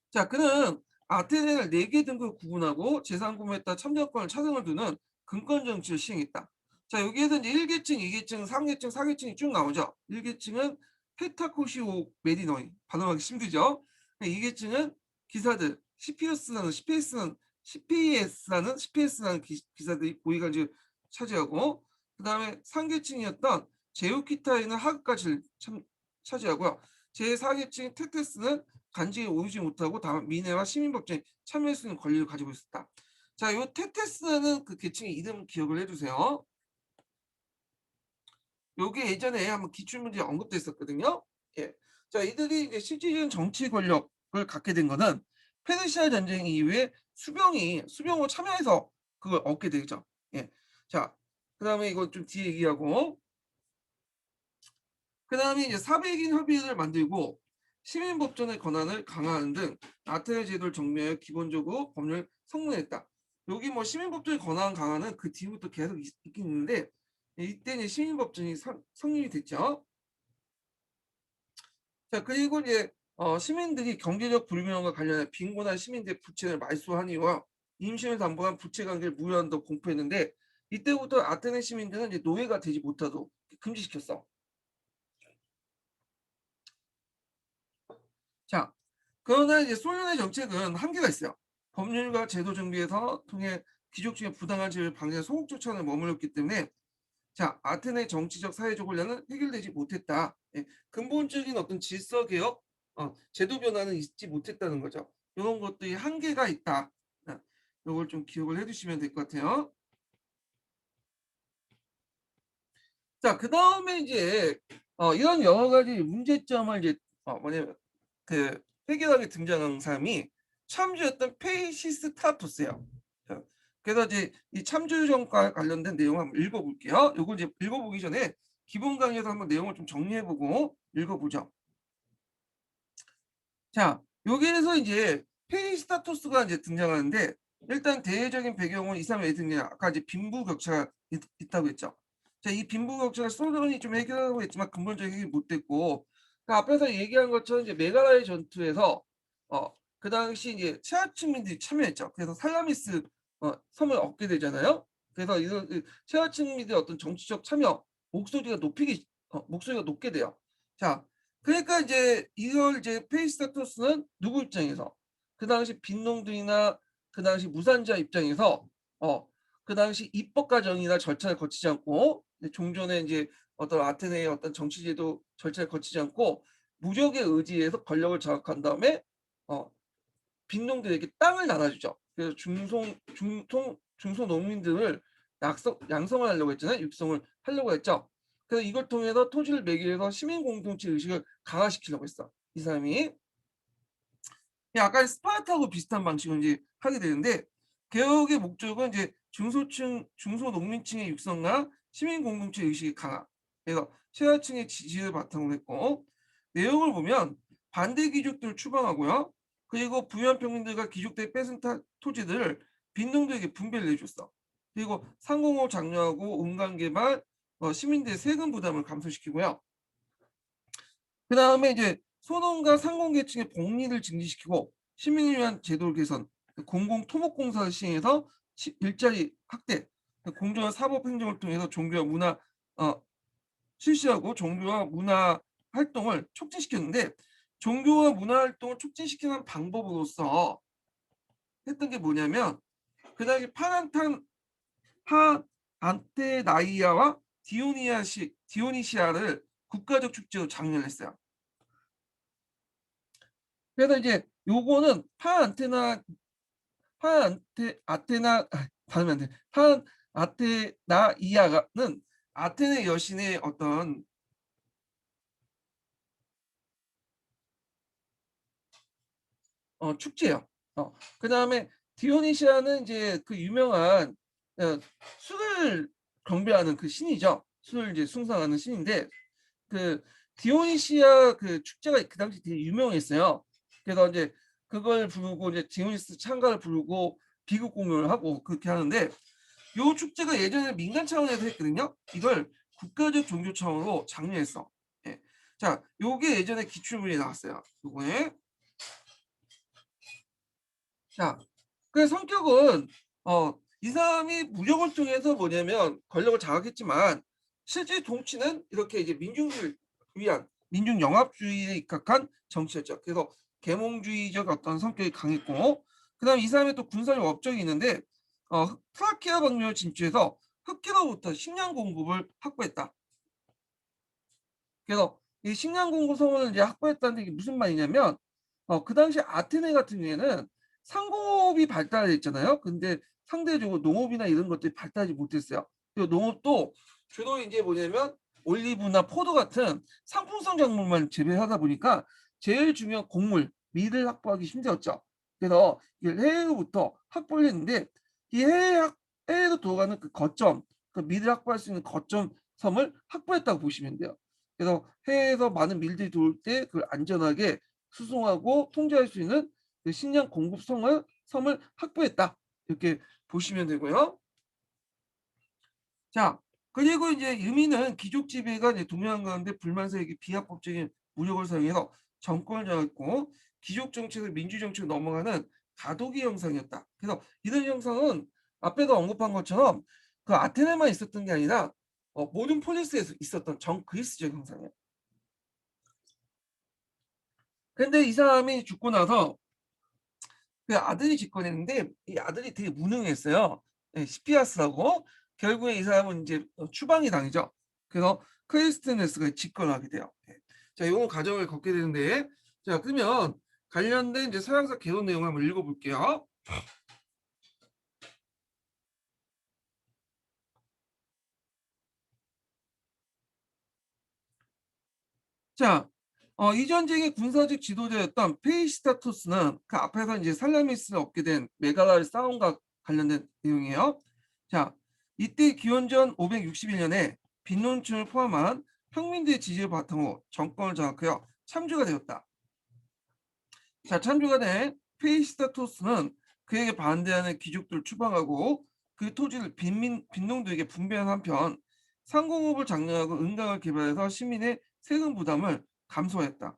자 그는 아테네를 4개 등급으로 구분하고 재산 구매에 따라 참정권을 차등을 두는 금권 정치를 시행했다. 자 여기에서 이제 1계층, 2계층, 3계층, 4계층이 쭉 나오죠. 1계층은 페타코시오 메디노이 발음하기 힘들죠. 2계층은 기사들 CPS라는 기사들이 고위관직을 차지하고 그다음에 3계층이었던 제우키타이는 하급까지를 차지하고요. 제4계층 테테스는 간직에 오르지 못하고 다만 민회와 시민법정에 참여할 수 있는 권리를 가지고 있었다. 자, 요 테테스라는 그 계층의 이름 기억을 해두세요. 요게 예전에 한번 기출문제에 언급됐었거든요. 예. 자, 이들이 이제 실질적인 정치 권력을 갖게 된 거는 페르시아 전쟁 이후에 수병으로 참여해서 그걸 얻게 되죠. 예. 자, 그다음에 이거 좀 뒤에 얘기하고 그다음에 이제 사백인 협의회를 만들고 시민법전의 권한을 강화하는 등 아테네 제도를 정비하여 기본적으로 법률을 성문했다. 여기 뭐 시민법전의 권한 강화는 그 뒤부터 계속 있긴 있는데 이때는 시민법전이 성립이 됐죠. 자 그리고 이제 시민들이 경제적 불균형과 관련해 빈곤한 시민들의 부채를 말소하니와 임신을 담보한 부채 관계를 무효한다고 공포했는데 이때부터 아테네 시민들은 이제 노예가 되지 못하도록 금지시켰어. 자, 그러나 이제 소련의 정책은 한계가 있어요. 법률과 제도 정비에서 통해 귀족 중에 부당한 지위를 방지하는 소극적 차원에 머물렀기 때문에 자, 아테네 정치적 사회적 혼란은 해결되지 못했다. 예, 근본적인 어떤 질서 개혁, 제도 변화는 있지 못했다는 거죠. 이런 것들이 한계가 있다. 이걸 좀 기억을 해두시면 될 것 같아요. 자, 그 다음에 이제 이런 여러 가지 문제점을 이제 뭐냐면 그 해결하게 등장한 사람이 참주였던 페이시스타토스예요. 자, 그래서 이제 이 참주정과 관련된 내용 한번 읽어볼게요. 요거 이제 읽어보기 전에 기본 강의에서 한번 내용을 좀 정리해보고 읽어보죠. 자, 여기에서 이제 페이시스타토스가 이제 등장하는데 일단 대외적인 배경은 이 사람의 등장 아까 이제 빈부격차가 있다고 했죠. 자, 이 빈부격차를 솔론이 좀 해결하고 했지만 근본적인 해결이 못 됐고 그 앞에서 얘기한 것처럼 이제 메가라의 전투에서 그 당시 이제 최하층민들이 참여했죠. 그래서 살라미스 섬을 얻게 되잖아요. 그래서 이런 최하층 및의 어떤 정치적 참여, 목소리가 높게 돼요. 자, 그러니까 이제 이걸 이제 페이스타토스는 누구 입장에서 그 당시 빈농들이나 그 당시 무산자 입장에서 어 그 당시 입법 과정이나 절차를 거치지 않고 종전의 이제 어떤 아테네의 어떤 정치제도 절차를 거치지 않고 무적의 의지에서 권력을 장악한 다음에 어 빈농들에게 땅을 나눠주죠. 그래서 중소농민들을 양성을 하려고 했잖아요. 육성을 하려고 했죠. 그래서 이걸 통해서 토지를 매개해서 시민 공동체 의식을 강화시키려고 했어. 이 사람이. 약간 스파르타하고 비슷한 방식으로 이제 하게 되는데 개혁의 목적은 이제 중소농민층의 육성과 시민 공동체 의식의 강화. 그래서 최하층의 지지를 바탕으로 했고 내용을 보면 반대 귀족들을 추방하고요. 그리고 부유한 평민들과 귀족들이 뺏은 토지들을 빈농들에게 분배를 해줬어. 그리고 상공업 장려하고 은간 개발, 시민들의 세금 부담을 감소시키고요. 그 다음에 이제 소농과 상공계층의 복리를 증진시키고 시민을 위한 제도 개선, 공공토목공사를 시행해서 일자리 확대, 공정한 사법행정을 통해서 종교와 문화 실시하고 종교와 문화 활동을 촉진시켰는데 종교와 문화 활동을 촉진시키는 방법으로서 했던 게 뭐냐면 그 당시 파안테나이아와 디오니시아를 국가적 축제로 장려했어요. 그래서 이제 요거는 아테나 발음이 안 돼. 판 아테나이아는 아테네 여신의 어떤 축제예요. 그다음에 디오니시아는 이제 그 유명한 어, 술을 경배하는 그 신이죠. 술을 이제 숭상하는 신인데 그 디오니시아 그 축제가 그 당시 되게 유명했어요. 그래서 이제 그걸 부르고 이제 디오니스 창가를 부르고 비극 공연을 하고 그렇게 하는데 요 축제가 예전에 민간 차원에서 했거든요. 이걸 국가적 종교 차원으로 장려했어. 예. 자, 요게 예전에 기출문제 나왔어요. 요거에. 자, 그 성격은 이 사람이 무력을 통해서 뭐냐면 권력을 장악했지만 실제 정치는 이렇게 이제 민중을 위한 민중 영합주의에 입각한 정치였죠. 그래서 계몽주의적 어떤 성격이 강했고, 그다음 이 사람의 또 군사력 업적이 있는데 트라키아 방면을 진출해서 흑기로부터 식량 공급을 확보했다. 그래서 이 식량 공급 성원을 이제 확보했다는 게 무슨 말이냐면 그 당시 아테네 같은 경우에는 상공업이 발달했잖아요. 근데 상대적으로 농업이나 이런 것들이 발달하지 못했어요. 그리고 농업도 주로 이제 뭐냐면 올리브나 포도 같은 상품성 작물만 재배하다 보니까 제일 중요한 곡물, 밀을 확보하기 힘들었죠. 그래서 해외로부터 확보를 했는데 이 해외로 들어가는 그 거점, 그 밀을 확보할 수 있는 거점 섬을 확보했다고 보시면 돼요. 그래서 해외에서 많은 밀들이 들어올 때 그걸 안전하게 수송하고 통제할 수 있는 그 식량 공급성을 섬을 확보했다. 이렇게 보시면 되고요. 자, 그리고 이제 유미는 귀족 지배가 이제 동요한 가운데 불만사에게 비합법적인 무력을 사용해서 정권을 장악했고 귀족 정책을 민주 정책으로 넘어가는 가도기 형상이었다. 그래서 이런 형상은 앞에도 언급한 것처럼 그 아테네만 있었던 게 아니라 모든 폴리스에서 있었던 전 그리스적 형상이에요. 근데 이 사람이 죽고 나서 그 아들이 집권했는데 이 아들이 되게 무능했어요. 예, 시피아스라고. 결국에 이 사람은 이제 추방이 당이죠. 그래서 크리스티네스가 집권하게 돼요. 예. 자, 요 과정을 겪게 되는데 자, 그러면 관련된 이제 서양사 개론 내용을 한번 읽어볼게요. 자, 이 전쟁의 군사적 지도자였던 페이시타토스는 그 앞에서 이제 살라미스를 얻게 된 메갈라의 싸움과 관련된 내용이에요. 자, 이때 기원전 561년에 빈논층을 포함한 평민들의 지지를 바탕으로 정권을 장악하여 참주가 되었다. 자, 참주가 된 페이시타토스는 그에게 반대하는 귀족들을 추방하고 그 토지를 빈농들에게 분배한 한편 상공업을 장려하고 은강을 개발해서 시민의 세금 부담을 감소했다.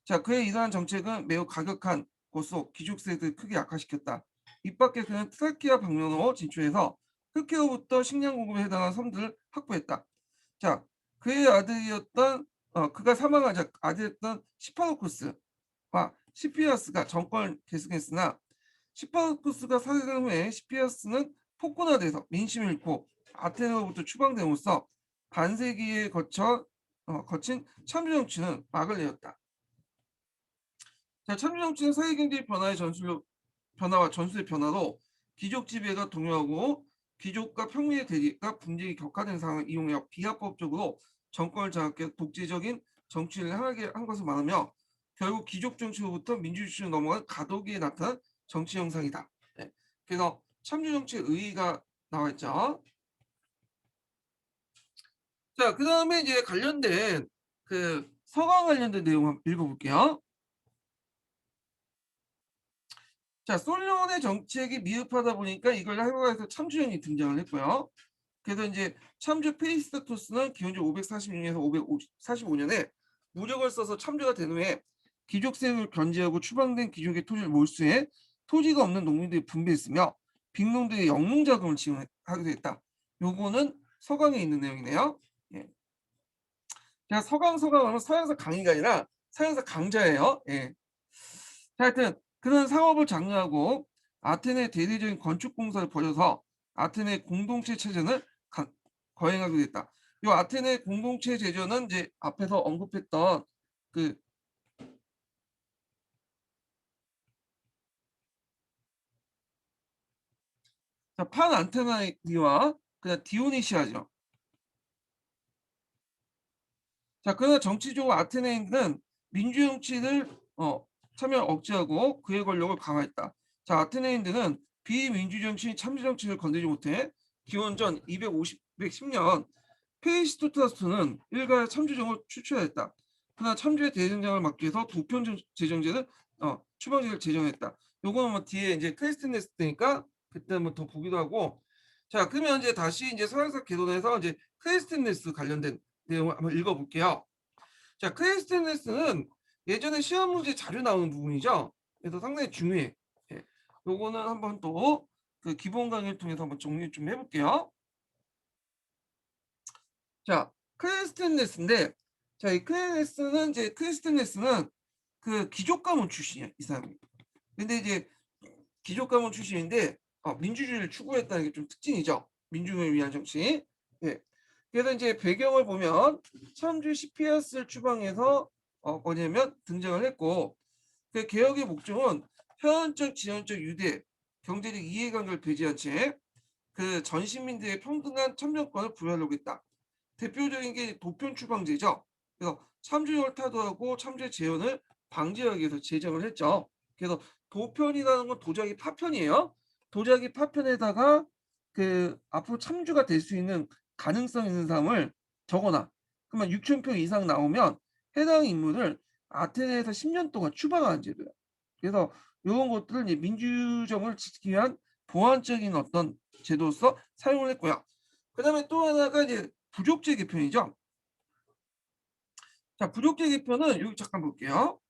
자, 그의 이러한 정책은 매우 가격한 것으로 귀족 세대를 크게 약화시켰다. 입밖에 그는 트라키아 방면으로 진출해서 흑해로부터 식량 공급에 해당하는 섬들을 확보했다. 자, 그의 아들이었던 그가 사망하자 아들이었던 시파노쿠스와 시피아스가 정권을 계승했으나 시파노쿠스가 사망한 후에 시피아스는 폭군화돼서 민심을 잃고 아테네로부터 추방됨으로써 반세기에 거친 참전 정치는 막을 내렸다. 자, 참전 정치는 사회 경제 변화와 전술의 변화로 귀족 지배가 동요하고 귀족과 평민의 대립과 분쟁이 격화된 상황을 이용해 비합법적으로 정권을 장악해 독재적인 정치를 향하게 한 것을 말하며 결국 귀족 정치로부터 민주주의로 넘어간 가도기에 나타난 정치 형상이다. 네. 그래서 참전 정치의 의의가 나와 있죠. 자, 그 다음에 이제 관련된 서강 관련된 내용 한번 읽어볼게요. 자, 솔론의 정책이 미흡하다 보니까 이걸 해석해서 참주연이 등장을 했고요. 그래서 이제 참주 페이스토스는 기원전 546년에서 545년에 무력을 써서 참주가 된 후에 귀족세력을 견제하고 추방된 귀족의 토지를 몰수해 토지가 없는 농민들이 분배했으며 빈농들의 영농자금을 지원하기도 했다. 요거는 서강에 있는 내용이네요. 예. 제가 서강하면 서양사 강의가 아니라 서양사 강자예요. 예. 자, 하여튼 그런 상업을 장려하고 아테네 대대적인 건축 공사를 벌여서 아테네 공동체 체제를 거행하게 됐다. 이 아테네 공동체 제조는 이제 앞에서 언급했던 그 판안테나이와 그다음 디오니시아죠. 자, 그러나 정치적으로 아테네인은 민주 정치를 참여 억제하고 그의 권력을 강화했다. 자, 아테네인들은 비민주 정치, 참여 정치를 건드리지 못해 기원전 210년 페이시토타스는 일가의 참주정을 추출했다. 그러나 참주의 대전장을 막기 위해서 도편 제정제를 추방제를 제정했다. 요거는 뭐 뒤에 이제 크리스틴네스 때니까 그때 한번 더 보기도 하고. 자, 그러면 이제 다시 이제 서양사 개론에서 이제 크리스틴네스 관련된 내용을 한번 읽어볼게요. 자, 크리스틴네스는 예전에 시험 문제 자료 나오는 부분이죠. 그래서 상당히 중요해. 예. 요거는 한번 또 그 기본 강의를 통해서 한번 정리 좀 해볼게요. 자, 크리스틴네스인데, 자, 이 크리스틴네스는 그 귀족 가문 출신이야, 이 사람이. 근데 이제 귀족 가문 출신인데 민주주의를 추구했다는 게 좀 특징이죠. 민주주의를 위한 정치. 예. 그래서 이제 배경을 보면 참주 시피아스를 추방해서 뭐냐면 등장을 했고, 그 개혁의 목적은 현안적, 지연적 유대, 경제적 이해관계를 배제한 채 그 전 시민들의 평등한 참정권을 부여하려고 했다. 대표적인 게 도편 추방제죠. 그래서 참주를 타도하고 참주의 재현을 방지하기 위해서 제정을 했죠. 그래서 도편이라는 건 도자기 파편이에요. 도자기 파편에다가 그 앞으로 참주가 될 수 있는 가능성 있는 사람을 적어놔. 그러면 6,000표 이상 나오면 해당 인물을 아테네에서 10년 동안 추방하는 제도야. 그래서 이런 것들을 이제 민주정을 지키기 위한 보완적인 어떤 제도로서 사용을 했고요. 그다음에 또 하나가 이제 부족제 개편이죠. 자, 부족제 개편은 여기 잠깐 볼게요.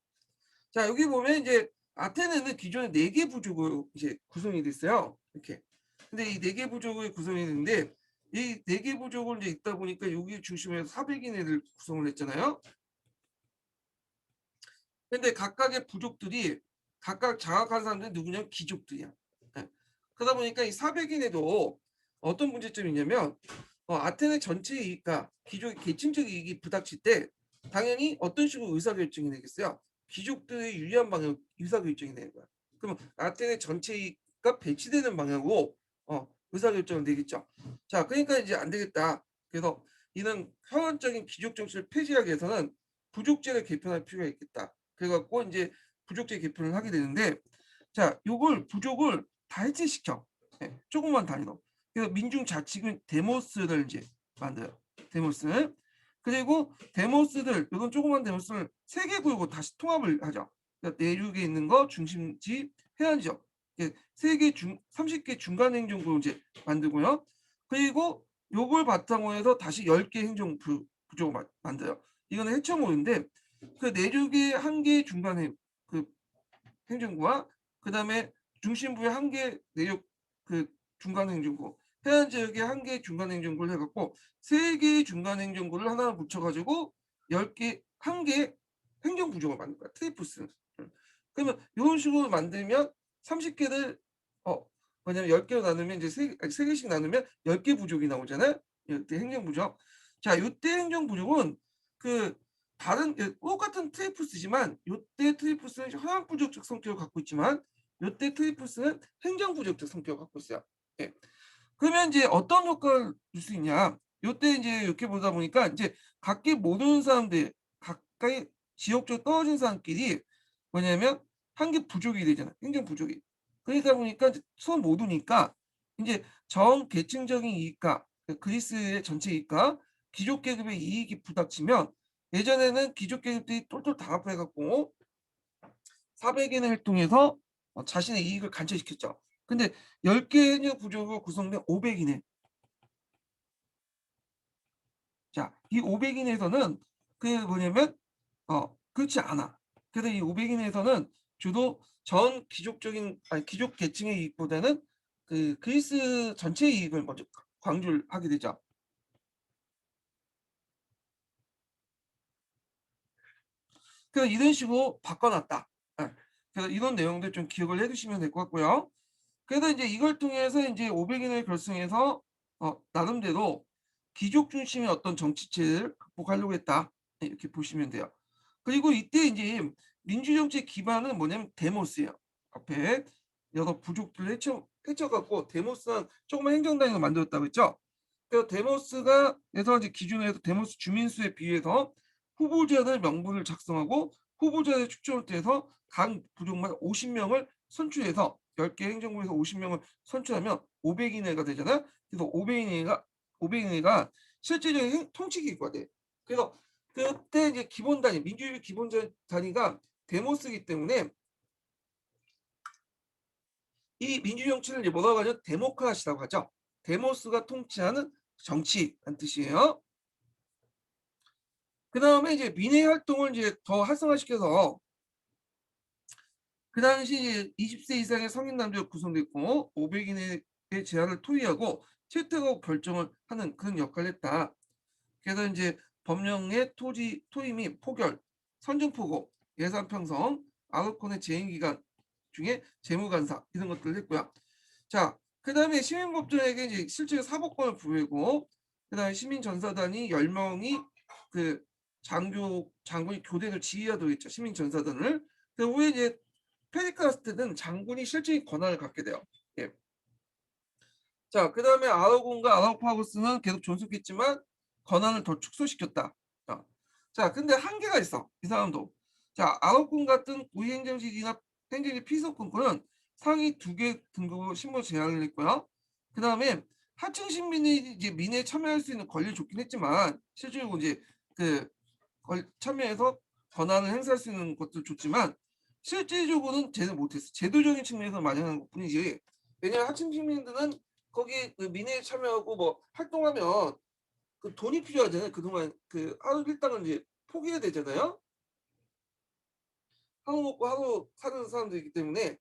자, 여기 보면 이제 아테네는 기존에 4개 부족으로 이제 구성이 됐어요. 이렇게. 근데 이 4개 부족을 구성이 됐는데 이 4개 부족을 이제 있다 보니까 여기 중심으로 해서 400인을 구성을 했잖아요. 근데 각각의 부족들이 각각 장악한 사람들이 누구냐면 귀족들이야. 네. 그러다 보니까 이 400인에도 어떤 문제점이 있냐면 아테네 전체 이익과 귀족의 계층적 이익이 부닥칠 때 당연히 어떤 식으로 의사결정이 되겠어요? 귀족들의 유리한 방향 의사결정이 되는 거야. 그러면 아테네 전체 이익과 배치되는 방향으로 의사결정을 내겠죠. 자, 그러니까 이제 안 되겠다. 그래서 이는 현안적인 귀족 정치를 폐지하기 위해서는 부족제를 개편할 필요가 있겠다. 그래갖고 이제 부족제 개편을 하게 되는데, 자, 요걸 부족을 다 해체시켜. 네, 조금만 단위로. 그래서 민중 자치군 데모스를 이제 만들어요. 데모스. 그리고 데모스들, 이건 조그만 데모스를 3개 구역으로 다시 통합을 하죠. 그러니까 내륙에 있는 거, 중심지, 해안지역. 3개 30개 중간 행정구를 이제 만들고요. 그리고 요걸 바탕으로 해서 다시 10개 행정 부족을 만들어요. 이거는 해처모인데 그 내륙의 1개 중간에 그 행정구와 그다음에 중심부에 한 개 내륙 그 중간 행정구, 해안 지역에 한 개 중간 행정구를 해갖고 3개의 중간 행정구를 하나 붙여가지고 10개, 한 개 행정부족을 만든 거야. 트리프스. 그러면 이런 식으로 만들면 30개를 뭐냐면 10개로 나누면 이제 3개씩 나누면 10개 부족이 나오잖아요. 이때 행정부족. 자, 이때 행정부족은 그 다른 똑같은 트리프스지만 이때 트리프스는 현황부족적 성격을 갖고 있지만 이때 트리프스는 행정부족적 성격을 갖고 있어요. 예. 그러면 이제 어떤 효과를 줄 수 있냐? 이때 이제 이렇게 보다 보니까 이제 각기 모르는 사람들, 가까이 지역적으로 떨어진 사람끼리 뭐냐면 한 개 부족이 되잖아. 행정 부족이. 그러다 보니까 이제 서로 모르니까 이제 전 계층적인 이익과 그리스의 전체 이익과 귀족 계급의 이익이 부닥치면 예전에는 귀족 계급들이 똘똘 다합해 갖고 사백인을 활동해서 자신의 이익을 관철시켰죠. 근데 10개의 행정 부족으로 구성된 500인의 자, 이 500인에서는 그 뭐냐면 그렇지 않아. 그래서 이 500인에서는 주로 전 귀족적인 귀족 계층의 이익보다는 그 그리스 전체의 이익을 먼저 강조를 하게 되죠. 그래서 이런 식으로 바꿔놨다. 예. 그래서 이런 내용들 좀 기억을 해두시면 될 것 같고요. 그래서 이제 이걸 통해서 이제 500인을 결성해서 나름대로 귀족 중심의 어떤 정치체를 극복하려고 했다. 네, 이렇게 보시면 돼요. 그리고 이때 이제 민주 정치의 기반은 뭐냐면 데모스예요. 앞에 여러 부족들을 해쳐갖고 데모스는 조그만 행정단위로 만들었다고 했죠. 그래서 데모스가 여러 가지 기준에서 데모스 주민수에 비해서 후보자들 명부를 작성하고 후보자의 추천을 통해서 각 부족마다 50명을 선출해서 10개 행정부에서 50명을 선출하면 500인회가 되잖아요. 그래서 500인회가 실제적인 통치 기구가 돼. 그래서 그때 이제 기본 단위, 민주주의 기본 단위가 데모스이기 때문에 이 민주 정치를 이제 뭐라고 하죠? 데모크라시라고 하죠. 데모스가 통치하는 정치란 뜻이에요. 그 다음에 이제 민의 활동을 이제 더 활성화시켜서 그 당시 20세 이상의 성인 남자가 구성됐고 500인의 제한을 토의하고 채택하고 결정을 하는 그런 역할을 했다. 그래서 이제 법령의 토의 및 포결, 선정포고, 예산 편성, 아웃콘의 재임기간 중에 재무간사 이런 것들을 했고요. 자, 그 다음에 시민법정에게 이제 실제 사법권을 부여하고 그 다음에 시민전사단이 10명이 그 장군이 교대를 지휘하도록 했죠. 시민전사단을. 그 후에 이제 페리크라스 때는 장군이 실질적인 권한을 갖게 돼요. 예. 자, 그 다음에 아라곤과 아라파고스는 계속 존속했지만 권한을 더 축소시켰다. 자, 근데 한계가 있어. 이 사람도. 자, 아라곤 같은 고위행정직이나 행정직 피서권권은 상위 2개 등급으로 신분 제한을 했고요. 그 다음에 하층 시민이 이제 민회에 참여할 수 있는 권리를 줬긴 했지만 실제로 이제 그 참여해서 권한을 행사할 수 있는 것도 줬지만 실질적으로는 제대로 못했어. 제도적인 측면에서 마련한 것뿐이지. 왜냐하면 하층 시민들은 거기 그 민회에 참여하고 뭐 활동하면 그 돈이 필요하잖아요. 그동안 그 하루 일당을 이제 포기해야 되잖아요. 하루 먹고 하루 사는 사람들이기 때문에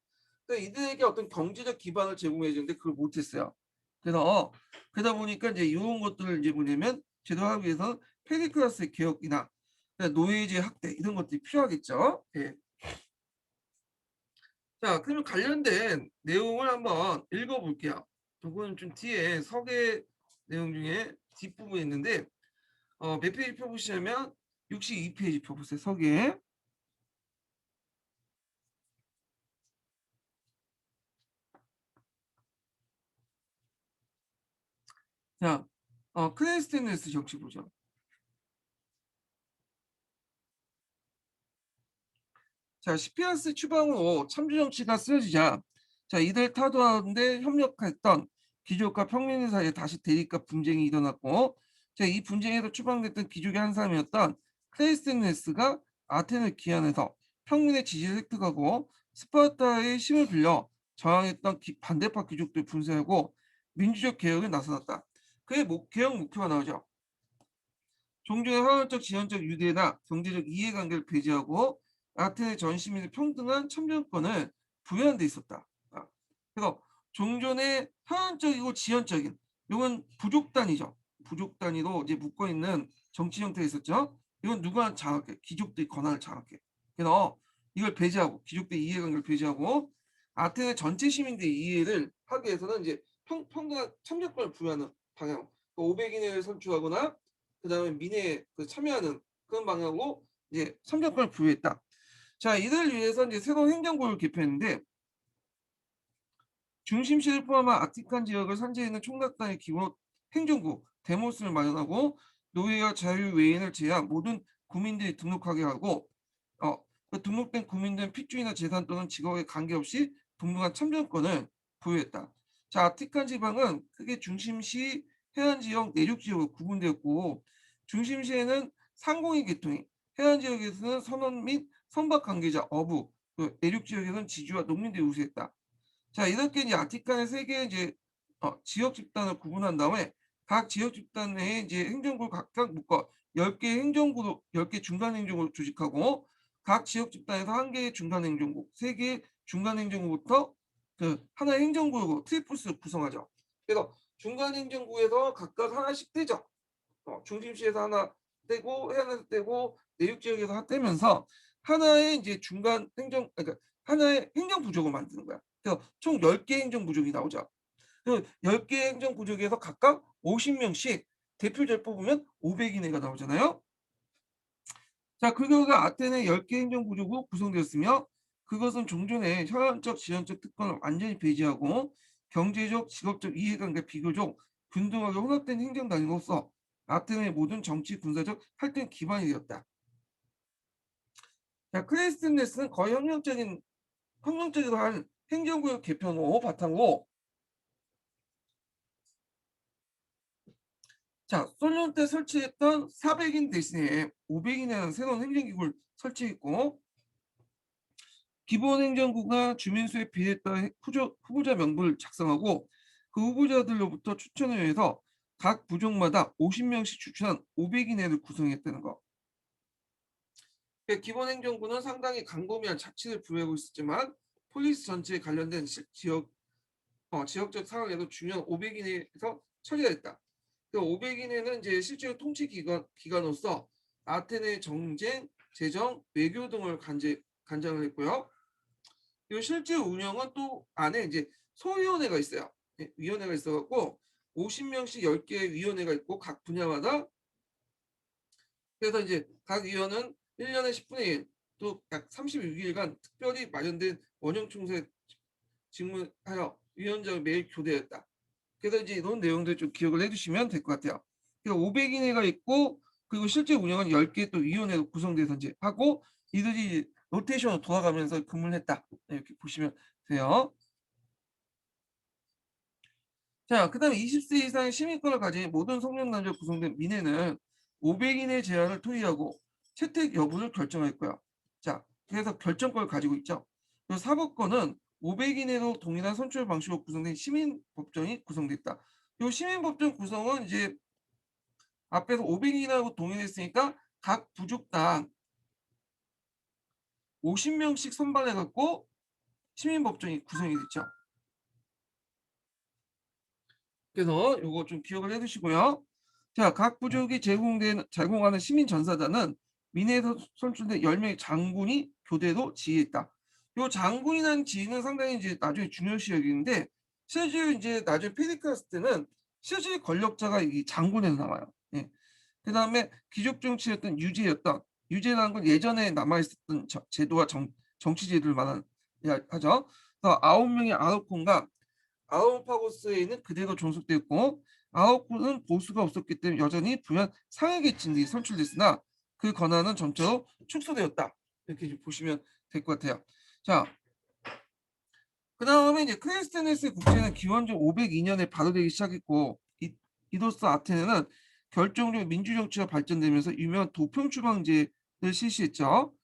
그러니까 이들에게 어떤 경제적 기반을 제공해 주는데 그걸 못했어요. 그래서 그러다 보니까 이제 이런 것들을 이제 뭐냐면 제도하기 위해서 페리클라스의 개혁이나 노예제 학대 이런 것들이 필요하겠죠. 예. 자, 그러면 관련된 내용을 한번 읽어볼게요. 이거는 좀 뒤에 서계 내용 중에 뒷부분에 있는데 몇 페이지 펴보시냐면 62페이지 펴보세요. 서계. 자, 크레스테네스 정치 보죠. 자, 시피아스 추방으로 참주 정치가 쓰여지자 자, 이들 타도하는데 협력했던 귀족과 평민의 사이에 다시 대립과 분쟁이 일어났고 자, 이 분쟁에서 추방됐던 귀족의 한 사람이었던 크레스테네스가 아테네를 기한해서 평민의 지지를 획득하고 스파르타의 힘을 빌려 저항했던 반대파 귀족들 분쇄하고 민주적 개혁에 나서났다. 그의 개혁 목표가 나오죠. 종교의 화원적 지연적 유대나 경제적 이해관계를 배제하고 아테네 전 시민의 평등한 참정권을 부여한 데 있었다. 그래서 종전의 현안적이고 지연적인 이건 부족 단위죠. 부족 단위로 이제 묶어 있는 정치 형태가 있었죠. 이건 누가 장악해? 귀족들이 권한을 장악해. 그래서 이걸 배제하고 귀족들의 이해관계를 배제하고 아테네 전체 시민들의 이해를 하기 위해서는 이제 평등한 참여권을 부여하는 방향. 500인을 선출하거나 그다음에 민회에 참여하는 그런 방향으로 이제 참여권을 부여했다. 자, 이를 위해서 이제 새로운 행정구를 개편했는데 중심시를 포함한 아티칸 지역을 산지에 있는 총각단의 기본 행정구 데모스를 마련하고 노예와 자유외인을 제외한 모든 국민들이 등록하게 하고 그 등록된 국민들은 핏줄이나 재산 또는 직업에 관계없이 동등한 참정권을 부여했다. 자, 아티칸 지방은 크게 중심시, 해안지역, 내륙지역으로 구분되었고 중심시에는 상공인 계통이, 해안지역에서는 선원 및 선박 관계자, 어부, 내륙지역에서는 지주와 농민들이 우세했다. 자, 이렇게 이제 아티칸의 세 개의 이제 지역 집단을 구분한 다음에 각 지역 집단 내에 이제 행정구를 각각 묶어 10개 행정구로 10개 중간 행정구를 조직하고 각 지역 집단에서 1개의 중간 행정구, 3개의 중간 행정구부터 그 하나의 행정구로 트리플스를 구성하죠. 그래서 중간 행정구에서 각각 하나씩 떼죠. 중심시에서 하나 떼고 해안에서 떼고 내륙 지역에서 하나 떼면서 하나의 이제 중간 행정 그러니까 하나의 행정 부족을 만드는 거야. 그래서 총 10개 행정 부족이 나오죠. 그 10개 행정 부족에서 각각 50명씩 대표자를 뽑으면 500 이내가 나오잖아요. 자, 그 결과 아테네 10개 행정 부족으로 구성되었으며 그것은 종전의 혈연적 지연적 특권을 완전히 배제하고 경제적 직업적 이해관계 비교적 균등하게 혼합된 행정단위로서 아테네의 모든 정치 군사적 활동 기반이 되었다. 자, 클레이스텐네스는 거의 혁명적이기도 한 행정구역 개편을 바탕으로 자, 솔론 때 설치했던 400인 대신에 500인이라는 새로운 행정기구를 설치했고 기본 행정구가 주민수에 비례했던 후보자 명부를 작성하고 그 후보자들로부터 추천을 해서 각 부족마다 50명씩 추천한 500인회를 구성했다는 거. 기본 행정구는 상당히 광범위한 자치를 부여하고 있었지만 폴리스 전체에 관련된 지역적 상황에도 중요한 500인회에서 처리가 됐다. 그 500인회는 이제 실제로 통치 기관으로서 아테네 정쟁, 재정, 외교 등을 관장을 했고요. 그리고 실제 운영은 또 안에 이제 소위원회가 있어요. 위원회가 있어갖고 50명씩 10개의 위원회가 있고 각 분야마다 그래서 이제 각 위원은 1년에 10분의 1, 또 약 36일간 특별히 마련된 원형총사에 직무하여 위원장을 매일 교대했다. 그래서 이제 이런 내용들 좀 기억을 해두시면 될 것 같아요. 500인회가 있고 그리고 실제 운영은 10개 또 위원회로 구성돼서 이제 하고 이들이 로테이션으로 돌아가면서 근무를 했다. 이렇게 보시면 돼요. 자, 그다음에 20세 이상의 시민권을 가진 모든 성년 남녀 구성된 민회는 500인의 제한을 토의하고 채택 여부를 결정했고요. 자, 그래서 결정권을 가지고 있죠. 그리고 사법권은 500인으로 동일한 선출 방식으로 구성된 시민법정이 구성됐다. 이 시민법정 구성은 이제 앞에서 500인하고 동일했으니까 각 부족당 50명씩 선발해 갖고 시민법정이 구성이 됐죠. 그래서 요거 좀 기억을 해두시고요. 자, 각 부족이 제공하는 시민 전사자는 민에서 선출된 10명의 장군이 교대로 지휘했다. 요 장군이라는 지위는 상당히 이제 나중에 중요시 여기는데 실제로 이제 나중에 페리클라스 때는 실제 권력자가 이 장군에서 나와요. 예. 그다음에 귀족 정치였던 유제라는 건 예전에 남아 있었던 제도와 정치 제도를 하죠. 그래서 9명의 아르콘과 아우파고스에는 그대로 존속되었고 아우프는 보수가 없었기 때문에 여전히 부연 상위 계층들이 선출됐으나 그 권한은 점차로 축소되었다. 이렇게 보시면 될 것 같아요. 자, 그 다음에 이제 크리스테네스 국제는 기원전 502년에 발효되기 시작했고 이로써 아테네는 결정적으로 민주정치가 발전되면서 유명한 도평추방제를 실시했죠.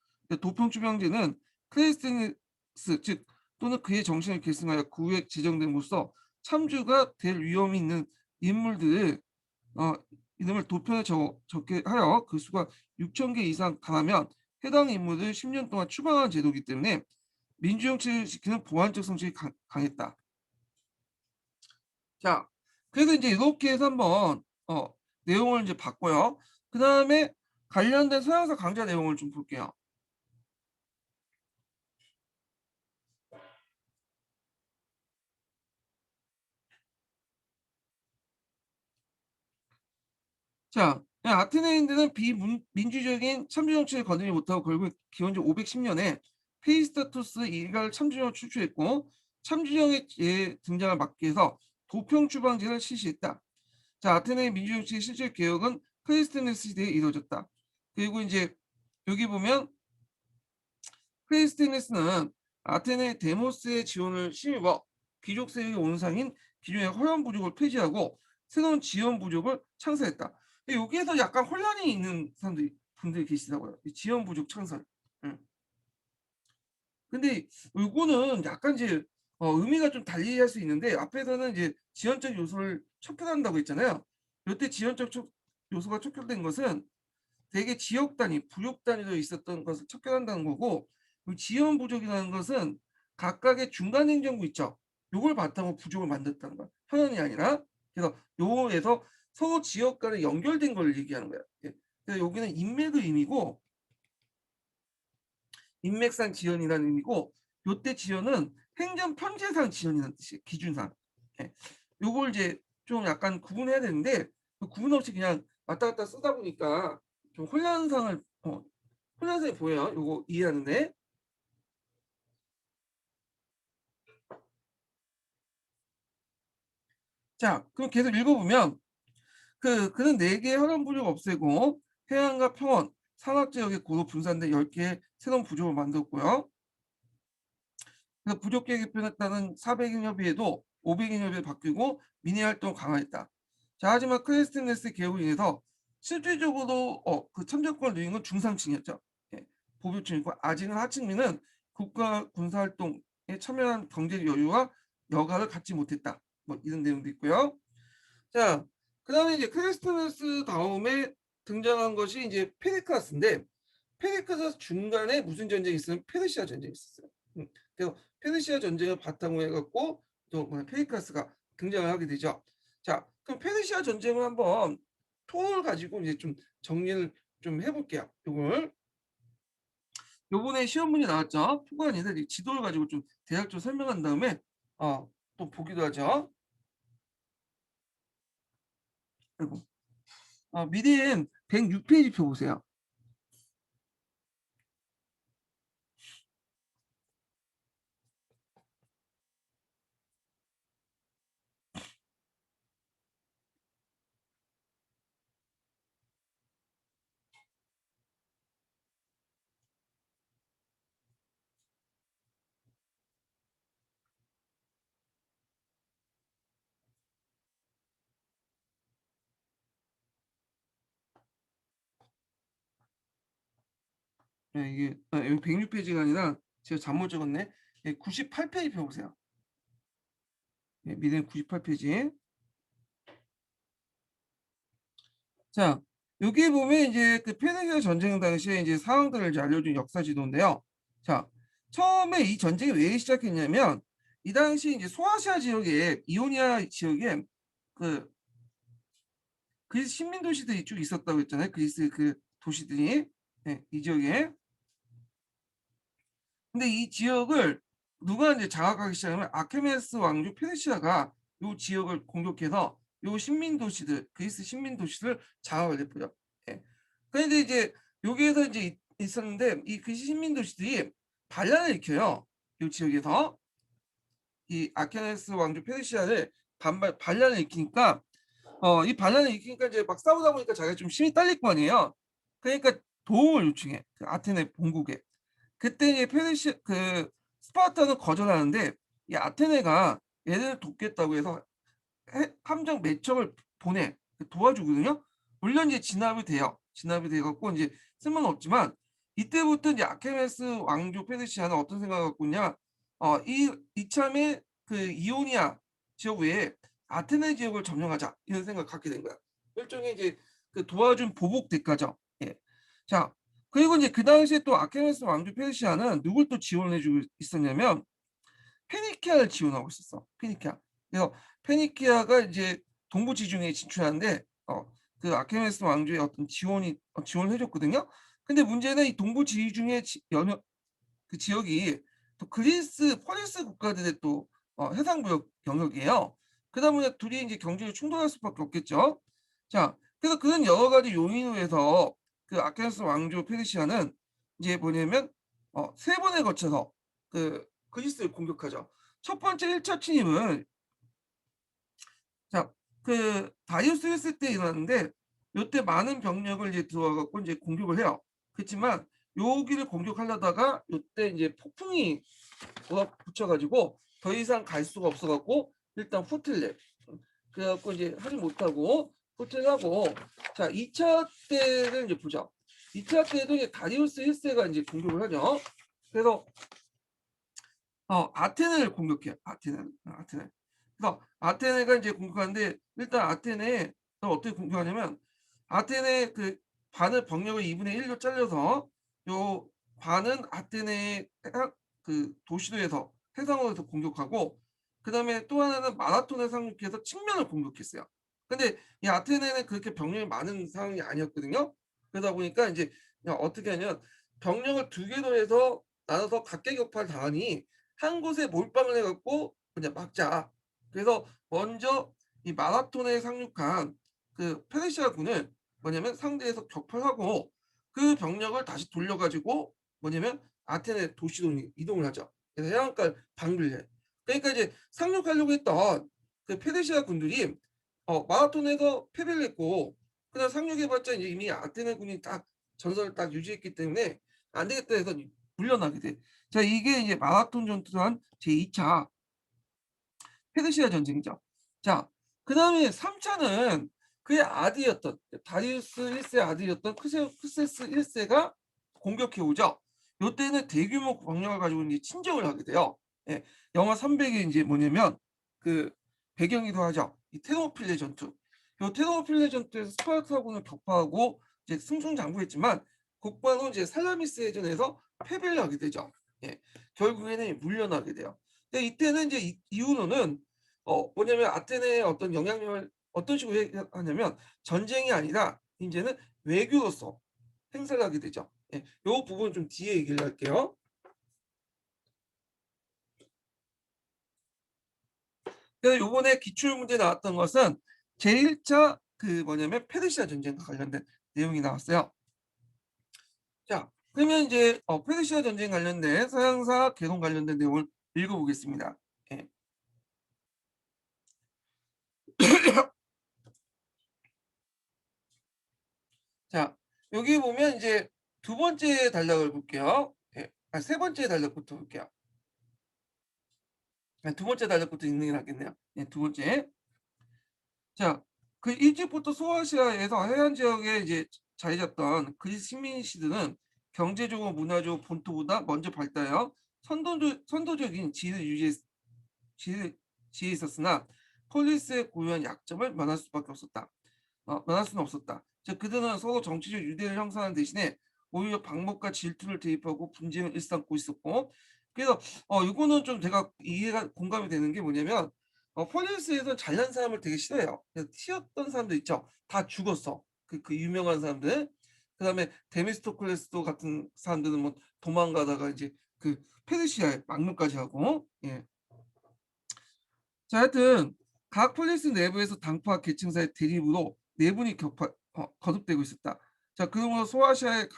도평추방제는 크리스테네스 즉 또는 그의 정신을 계승하여 그 후에 제정됨으로써 참주가 될 위험이 있는 인물들을 이름을 도편에 적게 하여 그 수가 6,000개 이상 가면 해당 인물을 10년 동안 추방하는 제도이기 때문에 민주정치를 지키는 보완적 성질이 강했다. 자, 그래서 이제 이렇게 해서 한번 내용을 이제 봤고요. 그다음에 관련된 서양사 강좌 내용을 좀 볼게요. 자, 아테네인들은 비민주적인 참주 정치를 거들지 못하고 결국 기원전 510년에 페이스타토스 일갈 참주정을 추출했고 참주정의 등장을 막기 위해서 도평 추방제를 실시했다. 자, 아테네의 민주정치의 실질 개혁은 클리스토네스 시대에 이루어졌다. 그리고 이제 여기 보면 클리스토네스는 아테네 데모스의 지원을 힘입어 귀족 세력의 원상인 기존의 허연 부족을 폐지하고 새로운 지원 부족을 창설했다. 여기에서 약간 혼란이 있는 분들이 계시더라고요. 이 지원 부족 창설. 음. 근데 요거는 약간 이제 의미가 좀 달리 할 수 있는데 앞에서는 이제 지원적 요소를 척결한다고 했잖아요. 요때 지원적 요소가 척결된 것은 대개 지역 단위, 부족 단위로 있었던 것을 척결한다는 거고 요 지원 부족이라는 것은 각각의 중간 행정부 있죠. 요걸 바탕으로 부족을 만들었다는 거야. 현현이 아니라. 그래서 요에서 서로 지역 간에 연결된 걸 얘기하는 거야. 예. 그래서 여기는 인맥의 의미고 인맥상 지연이라는 의미고 요때 지연은 행정 편제상 지연이라는 뜻이에요. 기준상. 예. 요걸 이제 좀 약간 구분해야 되는데 그 구분 없이 그냥 왔다 갔다 쓰다 보니까 좀 혼란상이 보여요. 요거 이해하는데. 자, 그럼 계속 읽어보면 그는 4개의 혈연 부족을 없애고 해안과 평원, 산악 지역에 고도 분산된 10개의 새로운 부족을 만들었고요. 그래서 부족 계획에 표현했다는 400인 협의에도 500인 협의에 바뀌고 민의 활동을 강화했다. 자, 하지만 클래스티네스 개혁으로 인해서 실질적으로 그 참정권을 누린 건 중상층이었죠. 예, 보편층이고 아직은 하층민은 국가 군사 활동에 참여한 경제적 여유와 여가를 갖지 못했다. 뭐 이런 내용도 있고요. 자, 그다음에 이제 클래스티네스 다음에 등장한 것이 이제 페리클라스인데 페리클라스 중간에 무슨 전쟁이 있으면 페르시아 전쟁이 있었어요. 그래서 페르시아 전쟁을 바탕으로 해갖고 또 페리클라스가 등장을 하게 되죠. 자, 그럼 페르시아 전쟁을 한번 통을 가지고 이제 좀 정리를 좀 해볼게요. 요걸 요번에 시험 문제 나왔죠. 표가 아니라 지도를 가지고 좀 대략적으로 설명한 다음에 또 보기도 하죠. 그리고 미디엔 106페이지 표 보세요. 네, 이게 여기 106페이지가 아니라 제가 잘못 적었네. 98페이지 표 보세요. 미디엔 98페이지. 자, 여기 보면 이제 그 페르시아 전쟁 당시에 이제 상황들을 이제 알려준 역사 지도인데요. 자, 처음에 이 전쟁이 왜 시작했냐면 이 당시 이제 소아시아 지역에 이오니아 지역에 그 그리스 식민 도시들이 쭉 있었다고 했잖아요. 그리스 그 도시들이 이 지역에. 근데 이 지역을 누가 이제 장악하기 시작하면 아케메네스 왕조 페르시아가 이 지역을 공격해서 이 식민 도시들 그리스 식민 도시를 장악을 했고요. 예. 그런데 이제 여기에서 이제 있었는데 이 그리스 식민 도시들이 반란을 일으켜요. 이 지역에서 이 아케메네스 왕조 페르시아를 반란을 일으키니까 이 반란을 일으키니까 이제 막 싸우다 보니까 자기가 좀 힘이 딸릴 거 아니에요. 그러니까 도움을 요청해. 그 아테네 본국에. 그때 이제 스파르타는 거절하는데 이 아테네가 얘네를 돕겠다고 해서 함정 몇 척을 보내 도와주거든요. 물론 이제 진압이 돼요. 진압이 돼갖고 이제 쓸모는 없지만 이때부터 이제 아케메스 왕조 페르시아는 어떤 생각을 갖고 있냐? 이 이참에 그 이오니아 지역 외에 아테네 지역을 점령하자 이런 생각을 갖게 된 거야. 일종의 이제 그 도와준 보복 대가죠. 예. 자, 그리고 이제 그 당시에 또 아케메스 왕조 페르시아는 누굴 또 지원해주고 있었냐면 페니키아를 지원하고 있었어. 페니키아. 그래서 페니키아가 이제 동부 지중해에 진출하는데 그 아케메네스 왕조의 어떤 지원을 해줬거든요. 근데 문제는 이 동부 지중해 연역 그 지역이 또 그리스, 폴리스 국가들의 또 해상무역 영역이에요. 그러다 보니 둘이 이제 경제를 충돌할 수밖에 없겠죠. 자, 그래서 그런 여러 가지 요인으로 해서 그 아케네스 왕조 페르시아는 이제 뭐냐면 세 번에 거쳐서 그 그리스를 공격하죠. 첫 번째 1차 침입은 자, 그 다리우스 1세 때 일어났는데 요때 많은 병력을 이제 들어와 갖고 이제 공격을 해요. 그렇지만 여기를 공격하려다가 요때 이제 폭풍이 붙여 가지고 더 이상 갈 수가 없어 갖고 일단 후퇴를 해. 그래 갖고 이제 하지 못하고 후퇴를 하고 자, 2차 때를 이제 보자. 2차 때도 이제 다리우스 1세가 이제 공격을 하죠. 그래서 아테네를 공격해요. 아테네. 그래서 아테네가 이제 공격하는데 일단 아테네에 어떻게 공격하냐면 아테네 그 반을 병력을 2분의 1로 잘려서 요 반은 아테네의 그 도시도에서 해상으로서 공격하고 그다음에 또 하나는 마라톤에 상륙해서 측면을 공격했어요. 근데 이 아테네는 그렇게 병력이 많은 상황이 아니었거든요. 그러다 보니까 이제 어떻게 하냐면 병력을 두 개로 해서 나눠서 각계격파를 당하니 한 곳에 몰빵을 해갖고 그냥 막자. 그래서 먼저 이 마라톤에 상륙한 그 페르시아군을 뭐냐면 상대에서 격파하고 그 병력을 다시 돌려가지고 뭐냐면 아테네 도시로 이동을 하죠. 그래서 해안가를 방비를 해. 그러니까 이제 상륙하려고 했던 그 페르시아 군들이 마라톤에서 패배를 했고 그다음 상륙해봤자 이제 이미 아테네 군이 딱 전선을 딱 유지했기 때문에 안 되겠다 해서 물러나게 돼. 자, 이게 이제 마라톤 전투를 한 제2차 페르시아 전쟁이죠. 자, 그다음에 3차는 그의 아들이었던 다리우스 1세 아들이었던 크세스 1세가 공격해 오죠. 요때는 대규모 병력을 가지고 이제 침정을 하게 돼요. 예, 영하 300이 이제 뭐냐면 그 배경이기도 하죠. 이 테르모필레 전투. 요 테르모필레 전투에서 스파르타군을 격파하고 이제 승승장구했지만 곧바로 이제 살라미스 해전에서 패배를 하게 되죠. 예, 결국에는 물러나게 돼요. 근데 이때는 이제 이후로는 뭐냐면 아테네의 어떤 영향력을 어떤 식으로 하냐면 전쟁이 아니라 이제는 외교로서 행사를 하게 되죠. 예, 요 부분 좀 뒤에 얘기를 할게요. 그래서 요번에 기출 문제 나왔던 것은 제1차 그 뭐냐면 페르시아 전쟁과 관련된 내용이 나왔어요. 자, 그러면 이제 페르시아 전쟁 관련된 서양사 개론 관련된 내용을 읽어보겠습니다. 예. 자, 여기 보면 이제 두 번째 단락을 볼게요. 예. 세 번째 단락부터 볼게요. 두 번째 단락부터 읽는 게 낫겠네요. 예, 두 번째. 자, 그 일찍부터 소아시아에서 해안 지역에 이제 자리 잡던 그리스 식민 시대는 경제적으로 문화적으로 본토보다 먼저 발달하여 선도적인 지위에 있었으나 폴리스의 고유한 약점을 면할 수는 없었다. 즉 그들은 서로 정치적 유대를 형성하는 대신에 오히려 방법과 질투를 대입하고 분쟁을 일삼고 있었고 그래서 이거는 좀 제가 이해가 공감이 되는 게 뭐냐면 폴리스에서는 잘난 사람을 되게 싫어해요. 그래서 튀었던 사람들 있죠. 다 죽었어. 그 유명한 사람들. 그다음에 데미스토클레스도 같은 사람들은 뭐 도망가다가 이제 그 페르시아에 망명까지 하고 예. 자, 하여튼 각 폴리스 내부에서 당파 계층 사이 대립으로 내분이 거듭되고 있었다. 자, 그러므로 소아시아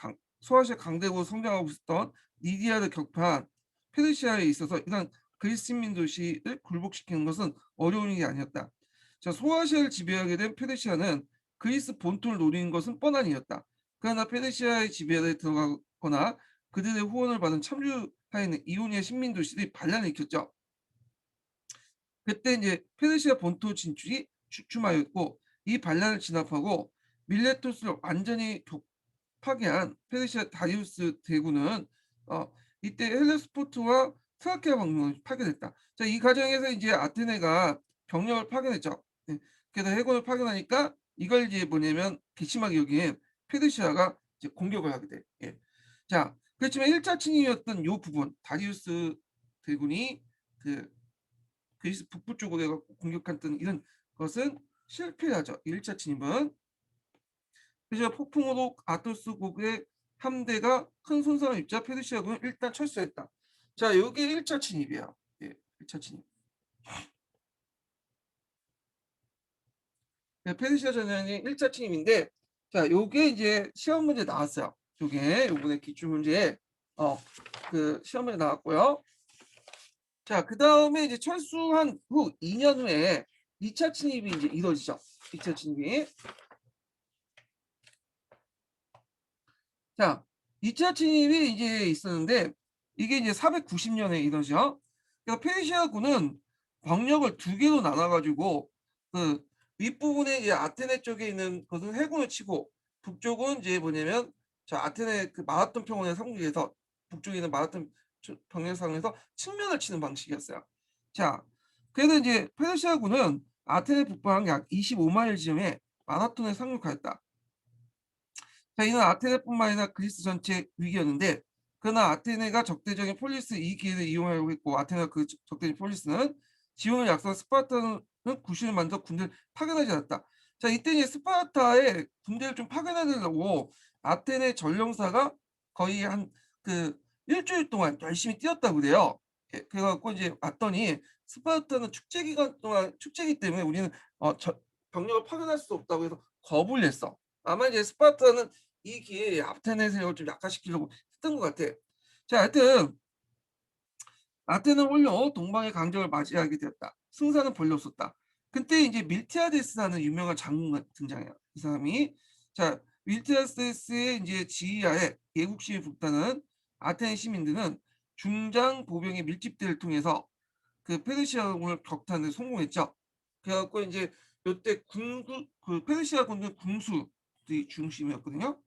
강대국으로 성장하고 있었던 니디아를 격파한 페르시아에 있어서 이런 그리스 식민 도시를 굴복시키는 것은 어려운 일이 아니었다. 자, 소아시아를 지배하게 된 페르시아는 그리스 본토를 노리는 것은 뻔한 일이었다. 그러나 페르시아의 지배에 들어가거나 그들의 후원을 받은 참주하에 있는 이오니아 식민 도시들이 반란을 일으켰죠. 그때 이제 페르시아 본토 진출이 주춤하였고 이 반란을 진압하고 밀레토스를 완전히 파괴한 페르시아 다리우스 대군은 이때 헬레스포트와 트라키아 방문을 파견했다. 자, 이 과정에서 이제 아테네가 병력을 파견했죠. 예, 그래서 해군을 파견하니까 이걸 이제 뭐냐면 괘씸하게 여긴 페르시아가 이제 공격을 하게 돼. 예. 자, 그렇지만 1차 침입이었던 요 부분 다리우스 대군이 그 그리스 북부 쪽으로 해갖고 공격했던 이런 것은 실패하죠. 1차 침입은. 그래서 폭풍으로 아토스국의 함대가 큰 손상을 입자 페르시아군은 일단 철수했다. 자, 요게 1차 침입이에요. 예, 1차 침입. 페르시아 전쟁이 1차 침입인데, 자, 요게 이제 시험 문제 나왔어요. 요번에 기출 문제에 그 시험 문제 나왔고요. 자, 그 다음에 이제 철수한 후 2년 후에 2차 침입이 이제 이루어지죠. 2차 침입이. 자, 2차 침입이 이제 있었는데 이게 이제 490년에 이루어져. 그러니까 페르시아군은 병력을 두 개로 나눠가지고 그 윗부분에 이제 아테네 쪽에 있는 것은 해군을 치고 북쪽은 이제 뭐냐면 저 아테네 그 마라톤 평원의 상륙에서 북쪽에 있는 마라톤 병력 상에서 측면을 치는 방식이었어요. 자, 그래서 이제 페르시아군은 아테네 북방 약 25마일 지점에 마라톤에 상륙하였다. 자, 이는 아테네뿐만 아니라 그리스 전체 위기였는데, 그러나 아테네가 적대적인 폴리스 이 기회를 이용하고 있고, 아테네가 그 적대적인 폴리스는 지원을 약속한 스파르타는 구실을 만들어 군대를 파견하지 않았다. 자, 이때 이제 스파르타의 군대를 좀 파견하려고 아테네 전령사가 거의 한 그 일주일 동안 열심히 뛰었다고 그래요. 예, 그래갖고 이제 왔더니 스파르타는 축제 기간 동안 축제기 때문에 우리는 병력을 파견할 수 없다고 해서 거부를 했어. 아마 이제 스파르타는 이 기회에 아테네 세력을 좀 약화시키려고 했던 것 같아. 자, 하여튼 아테네 홀로 동방의 강적을 맞이하게 되었다. 승산은 별로 없었다. 그때 이제 밀티아데스라는 유명한 장군가 등장해요. 이 사람이. 자, 밀티아데스의 이제 지휘하에 예국시에 북다는 아테네 시민들은 중장 보병의 밀집대를 통해서 그 페르시아군을 격타하는 데 성공했죠. 그래갖고 이제 이때 그 페르시아 군은 군수들이 중심이었거든요.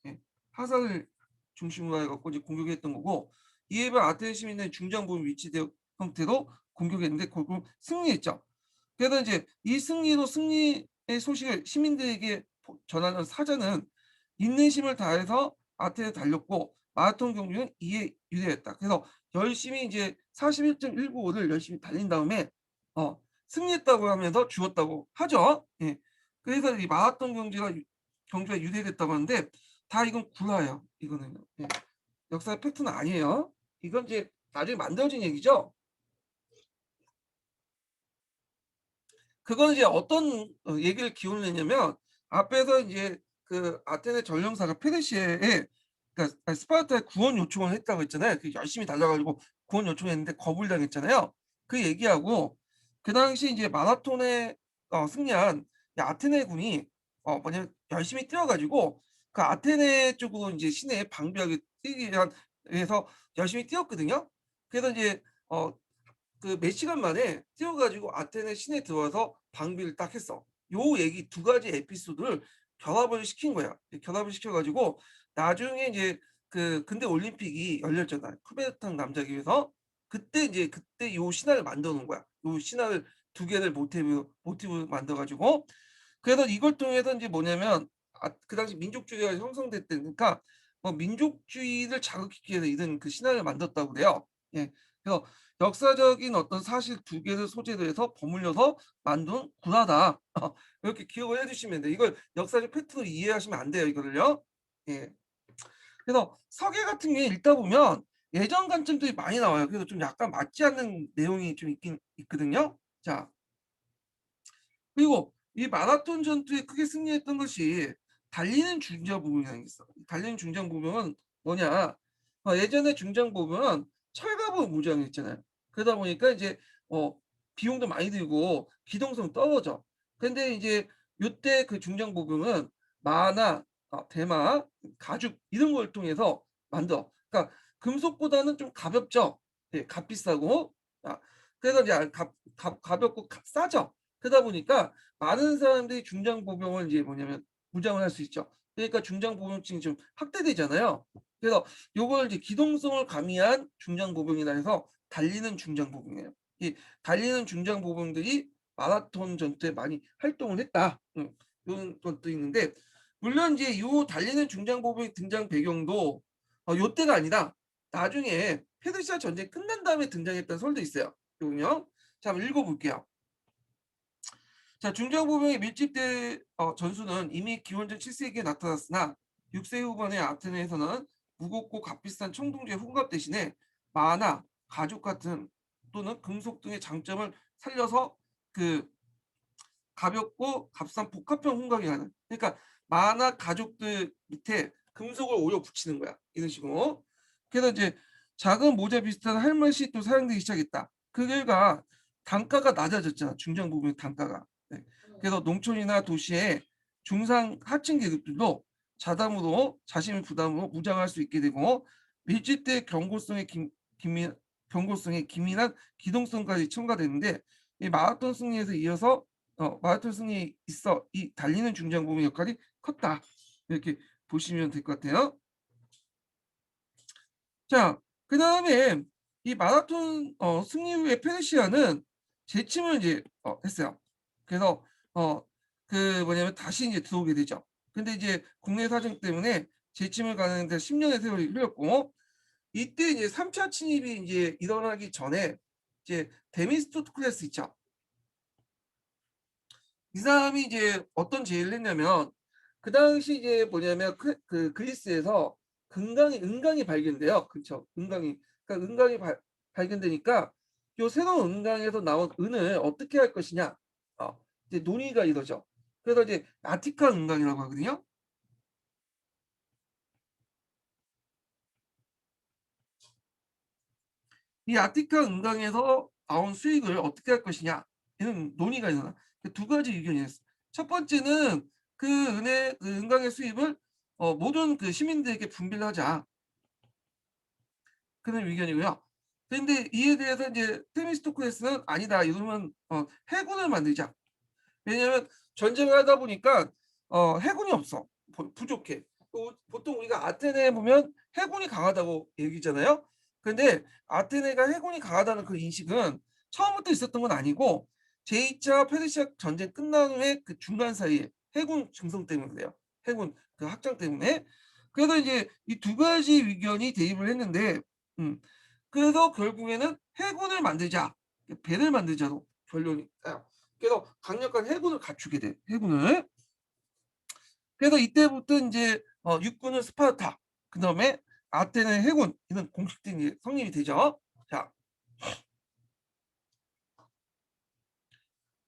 예, 화살을 중심으로 해갖고 이제 공격했던 거고, 이에 반해 아테네 시민은 중장보병 위치대 형태로 공격했는데 결국 승리했죠. 그래서 이제 이 승리의 소식을 시민들에게 전하는 사자는 인내심을 다해서 아테네 달렸고 마라톤 경주는 이에 유리했다. 그래서 열심히 이제 41.195를 열심히 달린 다음에 승리했다고 하면서 죽었다고 하죠. 예. 그래서 이 마라톤 경주가 유래됐다고 하는데 다 이건 구라예요. 이거는 예. 역사 팩트는 아니에요. 이건 이제 나중에 만들어진 얘기죠. 그건 이제 어떤 얘기를 기원을 했냐면 앞에서 이제 그 아테네 전령사가 페르시아에 그러니까 스파르타에 구원 요청을 했다고 했잖아요. 그 열심히 달려가지고 구원 요청했는데 거부를 당했잖아요. 그 얘기하고 그 당시 이제 마라톤에 승리한 이 아테네군이 뭐냐면 열심히 뛰어가지고 그 아테네 쪽으로 이제 시내에 방비하게 뛰기 위해서 열심히 뛰었거든요. 그래서 이제 그 몇 시간 만에 뛰어가지고 아테네 시내에 들어와서 방비를 딱 했어. 요 얘기 두 가지 에피소드를 결합을 시킨 거야. 결합을 시켜가지고 나중에 이제 그 근대 올림픽이 열렸잖아요. 쿠베르탕 남자기에서 그때 요 신화를 만들어 놓은 거야. 요 신화를 두 개를 모티브 만들어가지고 그래서 이걸 통해서 이제 뭐냐면 그 당시 민족주의가 형성됐다니까 뭐 민족주의를 자극시키기 위해서 이런 그 신화를 만들었다고 그래요. 예. 그래서 역사적인 어떤 사실 두 개를 소재로 해서 버무려서 만든 구라다. 이렇게 기억을 해주시면 돼요. 이걸 역사적 팩트로 이해하시면 안 돼요. 이거를요. 예. 그래서 서계 같은 게 읽다 보면 예전 관점들이 많이 나와요. 그래서 좀 약간 맞지 않는 내용이 좀 있긴 있거든요. 자, 그리고 이 마라톤 전투에 크게 승리했던 것이 달리는 중장보병이라는 게 있어. 달리는 중장보병은 뭐냐? 예전에 중장보병은 철갑으로 무장했잖아요. 그러다 보니까 이제 비용도 많이 들고 기동성 떨어져. 근데 이제 요때 그 중장보병은 마나 대마, 가죽 이런 걸 통해서 만들어. 그러니까 금속보다는 좀 가볍죠. 예, 값비싸고. 그래서 이제 가볍고 싸죠. 그러다 보니까 많은 사람들이 중장 보병을 이제 뭐냐면 무장을 할 수 있죠. 그러니까 중장 보병층이 좀 확대되잖아요. 그래서 요걸 이제 기동성을 가미한 중장 보병이라 해서 달리는 중장 보병이에요. 이 달리는 중장 보병들이 마라톤 전투에 많이 활동을 했다. 이런 것도 있는데 물론 이제 요 달리는 중장 보병의 등장 배경도 요때가 아니라 나중에 페르시아 전쟁 끝난 다음에 등장했다는 설도 있어요. 요는요. 자, 한번 읽어볼게요. 자, 중장보병의 밀집대 전수는 이미 기원전 7세기에 나타났으나 6세 후반의 아테네에서는 무겁고 값비싼 청동기의 혼합 대신에 만화, 가죽 같은 또는 금속 등의 장점을 살려서 그 가볍고 값싼 복합형 혼각이 가능. 그러니까 만화 가죽들 밑에 금속을 오려 붙이는 거야. 이런 식으로. 그래서 이제 작은 모자 비슷한 헬멧이 또 사용되기 시작했다. 그 결과 단가가 낮아졌잖아. 중장부의 단가가. 네. 그래서 농촌이나 도시의 중상 하층 계급들도 자담으로 자신의 부담으로 무장할 수 있게 되고 밀집대 경고성의 기민한 기동성까지 첨가되는데 이 마라톤 승리에서 이어서 마라톤 승리에 있어 이 달리는 중장부의 역할이 컸다. 이렇게 보시면 될 것 같아요. 자, 그다음에 이 마라톤 승리 후에 페르시아는 재침을 이제 했어요. 그래서 그 뭐냐면 다시 이제 들어오게 되죠. 근데 이제 국내 사정 때문에 재침을 가는데 10년의 세월이 흘렸고 이때 이제 3차 침입이 이제 일어나기 전에 이제 데미스토클레스 있죠. 이 사람이 이제 어떤 제의를 했냐면 그 당시 이제 뭐냐면 그 그리스에서 은강이 발견돼요. 그렇죠. 은강이. 그러니까 발견되니까 요 새로운 은강에서 나온 은을 어떻게 할 것이냐. 이제 논의가 이러죠. 그래서 이제 아티카 은강이라고 하거든요. 이 아티카 은강에서 나온 수익을 어떻게 할 것이냐. 이런 논의가 일어나. 두 가지 의견이 있어요. 첫 번째는 그 은강의 수입을 모든 그 시민들에게 분배를 하자. 그런 의견이고요. 그런데 이에 대해서 이제 테미스토클레스는 아니다. 이러면 해군을 만들자. 왜냐하면 전쟁을 하다 보니까 해군이 없어. 부족해. 보통 우리가 아테네에 보면 해군이 강하다고 얘기잖아요. 그런데 아테네가 해군이 강하다는 그 인식은 처음부터 있었던 건 아니고 제2차 페르시아 전쟁 끝난 후에 그 중간 사이에 해군 증성 때문에 그래요. 해군 그 확장 때문에. 그래서 이제 이 두 가지 의견이 대립을 했는데 음, 그래서 결국에는 해군을 만들자. 배를 만들자로 결론이 나요. 그래서 강력한 해군을 갖추게 돼. 해군을. 그래서 이때부터 이제 육군은 스파르타, 그다음에 아테네 해군 이런 공식들이 성립이 되죠. 자,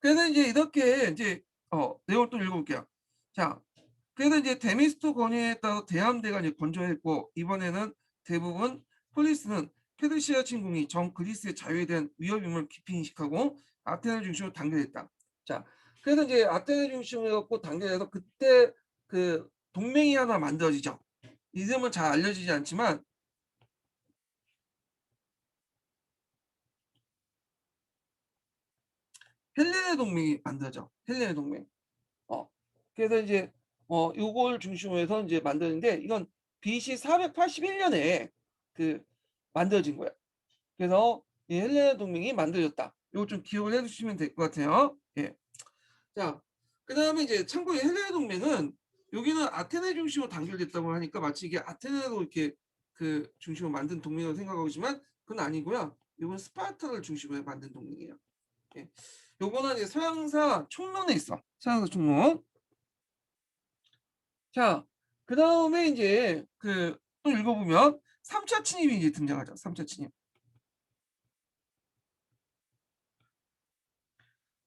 그래서 이제 이렇게 이제 내용을 또 읽어볼게요. 자, 그래서 이제 데미스토 건의에 따라 대함대가 이제 건조했고 이번에는 대부분 폴리스는 페르시아 침공이 전 그리스의 자유에 대한 위협임을 깊이 인식하고 아테네 중심으로 단결했다. 자, 그래서 이제 아테네 중심으로 해갖고 단결해서 그때 그 동맹이 하나 만들어지죠. 이름은 잘 알려지지 않지만 헬레네 동맹이 만들어져. 헬레네 동맹. 어. 그래서 이제 요걸 중심으로 해서 이제 만드는데 이건 BC 481년에 그 만들어진 거야. 그래서 이 헬레네 동맹이 만들어졌다. 요거 좀 기억을 해 주시면 될 것 같아요. 예. 자, 그다음에 이제 참고로 헬레네 동맹은 여기는 아테네 중심으로 단결됐다고 하니까 마치 이게 아테네로 이렇게 그 중심으로 만든 동맹으로 생각하지만 그건 아니고요. 이건 스파르타를 중심으로 만든 동맹이에요. 예. 요거는 이제 서양사 총론에 있어. 서양사 총론. 자, 그다음에 이제 그 또 읽어보면 3차 침입이 이제 등장하죠. 3차 침입.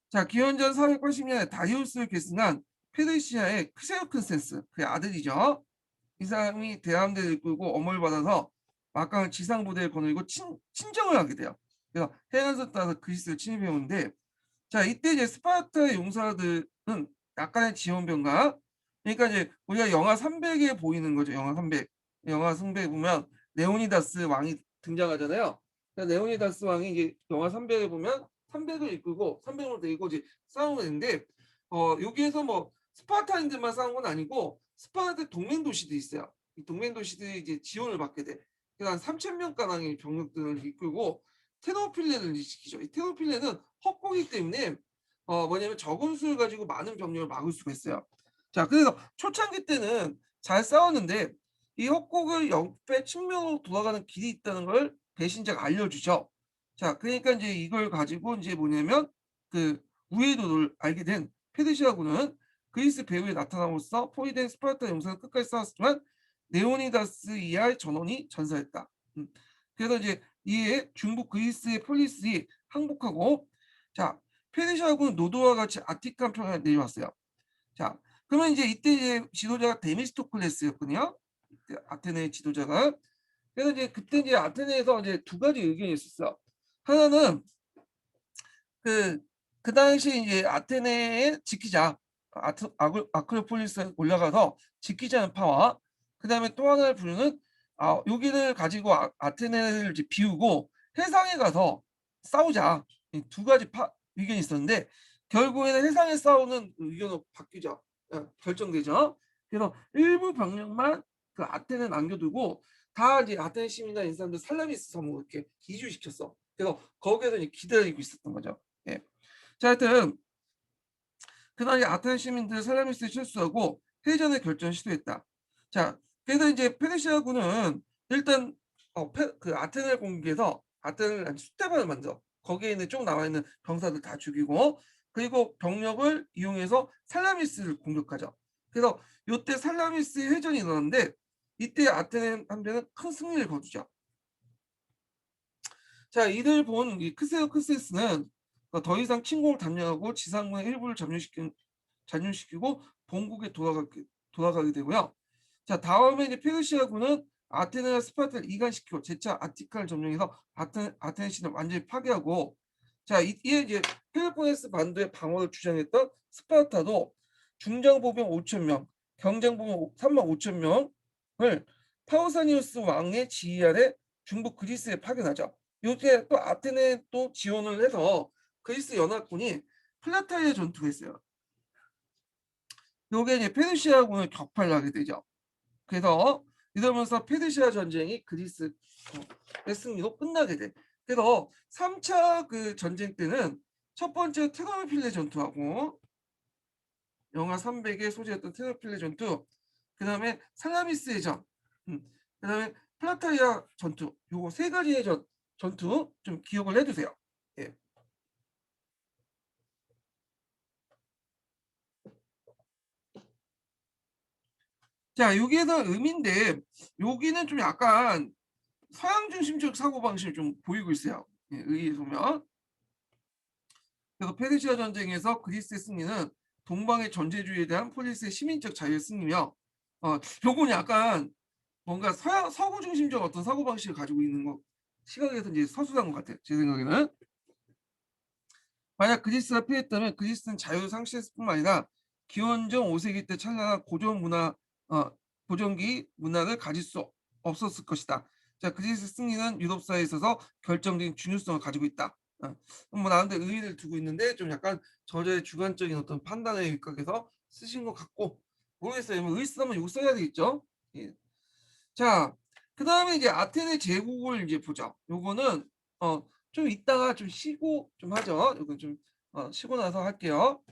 자, 기원전 480년에 다리우스를 계승한 페르시아의 크세우크센스 그의 아들이죠. 이 사람이 대함대를 이끌고 엄호를 받아서 막강한 지상부대를 거느리고 친정을 하게 돼요. 그래서 해안선을 따라서 그리스를 침입해 오는데 자, 이때 이제 스파르타의 용사들은 약간의 지원병과 그러니까 이제 우리가 영화 300에 보이는 거죠. 영화 300. 영화 300 보면 레오니다스 왕이 등장하잖아요. 그러니까 레오니다스 왕이 이제 영화 300에 보면 300을 이끌고 300을 데리고 이제 싸우는 데인데 여기에서 뭐 스파르타인들만 싸운 건 아니고 스파르타 동맹 도시도 있어요. 이 동맹 도시들이 이제 지원을 받게 돼. 그래서 한 3,000명 가량의 병력들을 이끌고 테노필레를 일시키죠. 이 테노필레는 헛공이기 때문에 뭐냐면 적은 수를 가지고 많은 병력을 막을 수가 있어요. 자, 그래서 초창기 때는 잘 싸웠는데 이 헛곡을 옆에 측면으로 돌아가는 길이 있다는 걸 배신자가 알려주죠. 자, 그러니까 이제 이걸 가지고 이제 뭐냐면 그 우회도를 알게 된 페르시아군은 그리스 배후에 나타남으로써 포위된 스파르타 용사를 끝까지 싸웠지만 레오니다스 이하의 전원이 전사했다. 그래서 이제 이에 중부 그리스의 폴리스이 항복하고, 자, 페르시아군은 노도와 같이 아티칸 평야에 내려왔어요. 자, 그러면 이제 이때 이제 지도자가 데미스토클레스였거든요. 이때 아테네 지도자가. 그래서 이제 그때 이제 아테네에서 이제 두 가지 의견이 있었어. 하나는 그, 그 당시 이제 아테네에 지키자. 아크로폴리스에 올라가서 지키자는 파와, 그 다음에 또 하나의 부류는 여기를 가지고 아테네를 이제 비우고 해상에 가서 싸우자. 이 두 가지 의견이 있었는데 결국에는 해상에 싸우는 의견으로 바뀌죠. 결정되죠. 그래서 일부 병력만 그 아테네 남겨두고 다 이제 아테네 시민이나 인사람들 살라미스 섬으로 이렇게 이주시켰어. 그래서 거기에서 이제 기다리고 있었던 거죠. 예. 자, 하여튼 그날 아테네 시민들 살라미스에 실수하고 해전의 결전을 시도했다. 자, 그래서 이제 페르시아군은 일단 그 아테네를 공격해서 아테네를 숫대반을 만들어 거기에 있는 쭉 나와 있는 병사들 다 죽이고, 그리고 병력을 이용해서 살라미스를 공격하죠. 그래서 이때 살라미스의 회전이 일어났는데 이때 아테네 함대는 큰 승리를 거두죠. 자, 이를 본 이 크세우크세스는 더 이상 침공을 단련하고 지상군의 일부를 잠식시키고 본국에 돌아가게 되고요. 자, 다음에 이제 페르시아군은 아테네와 스파르타를 이간시키고 재차 아티카를 점령해서 아테네 시를 완전히 파괴하고, 자, 이에 이제 펠로포네스 반도의 방어를 주장했던 스파르타도 중장보병 5천 명, 경장보병 3만 5천 명을 파우사니우스 왕의 지휘 아래 중부 그리스에 파견하죠. 요때 또 아테네 또 지원을 해서 그리스 연합군이 플라타이아 전투가 있어요. 요게 이제 페르시아군을 격파를 하게 되죠. 그래서 이러면서 페르시아 전쟁이 그리스의 승리로 끝나게 돼. 그래서 3차 그 전쟁 때는 첫 번째 테르모필레 전투하고 영하 300에 소재였던 테르모필레 전투, 그 다음에 살라미스의 전, 그 다음에 플라타이아 전투, 요거 세 가지의 전투 좀 기억을 해두세요. 예. 자, 여기에서 의미인데 여기는 좀 약간 서양 중심적 사고 방식을 좀 보이고 있어요. 예, 의의에 보면. 그래서 페르시아 전쟁에서 그리스의 승리는 동방의 전제주의에 대한 폴리스의 시민적 자유의 승리며, 요건 약간 뭔가 서구 중심적 어떤 사고 방식을 가지고 있는 거 시각에서 이제 서술한 것 같아요. 제 생각에는. 만약 그리스가 패했다면 그리스는 자유를 상실했을 뿐만 아니라 기원전 5세기 때 찬란한 고전기 문화를 가질 수 없었을 것이다. 자, 그리스 승리는 유럽 사회에 있어서 결정적인 중요성을 가지고 있다. 뭐 나름대로 의의를 두고 있는데 좀 약간 저자의 주관적인 어떤 판단에 입각해서 쓰신 것 같고, 모르겠어요. 뭐 의의 쓰면 이거 써야 되겠죠. 예. 자, 그 다음에 이제 아테네 제국을 이제 보자. 요거는 좀 이따가 좀 쉬고 좀 하죠. 요건 좀 쉬고 나서 할게요.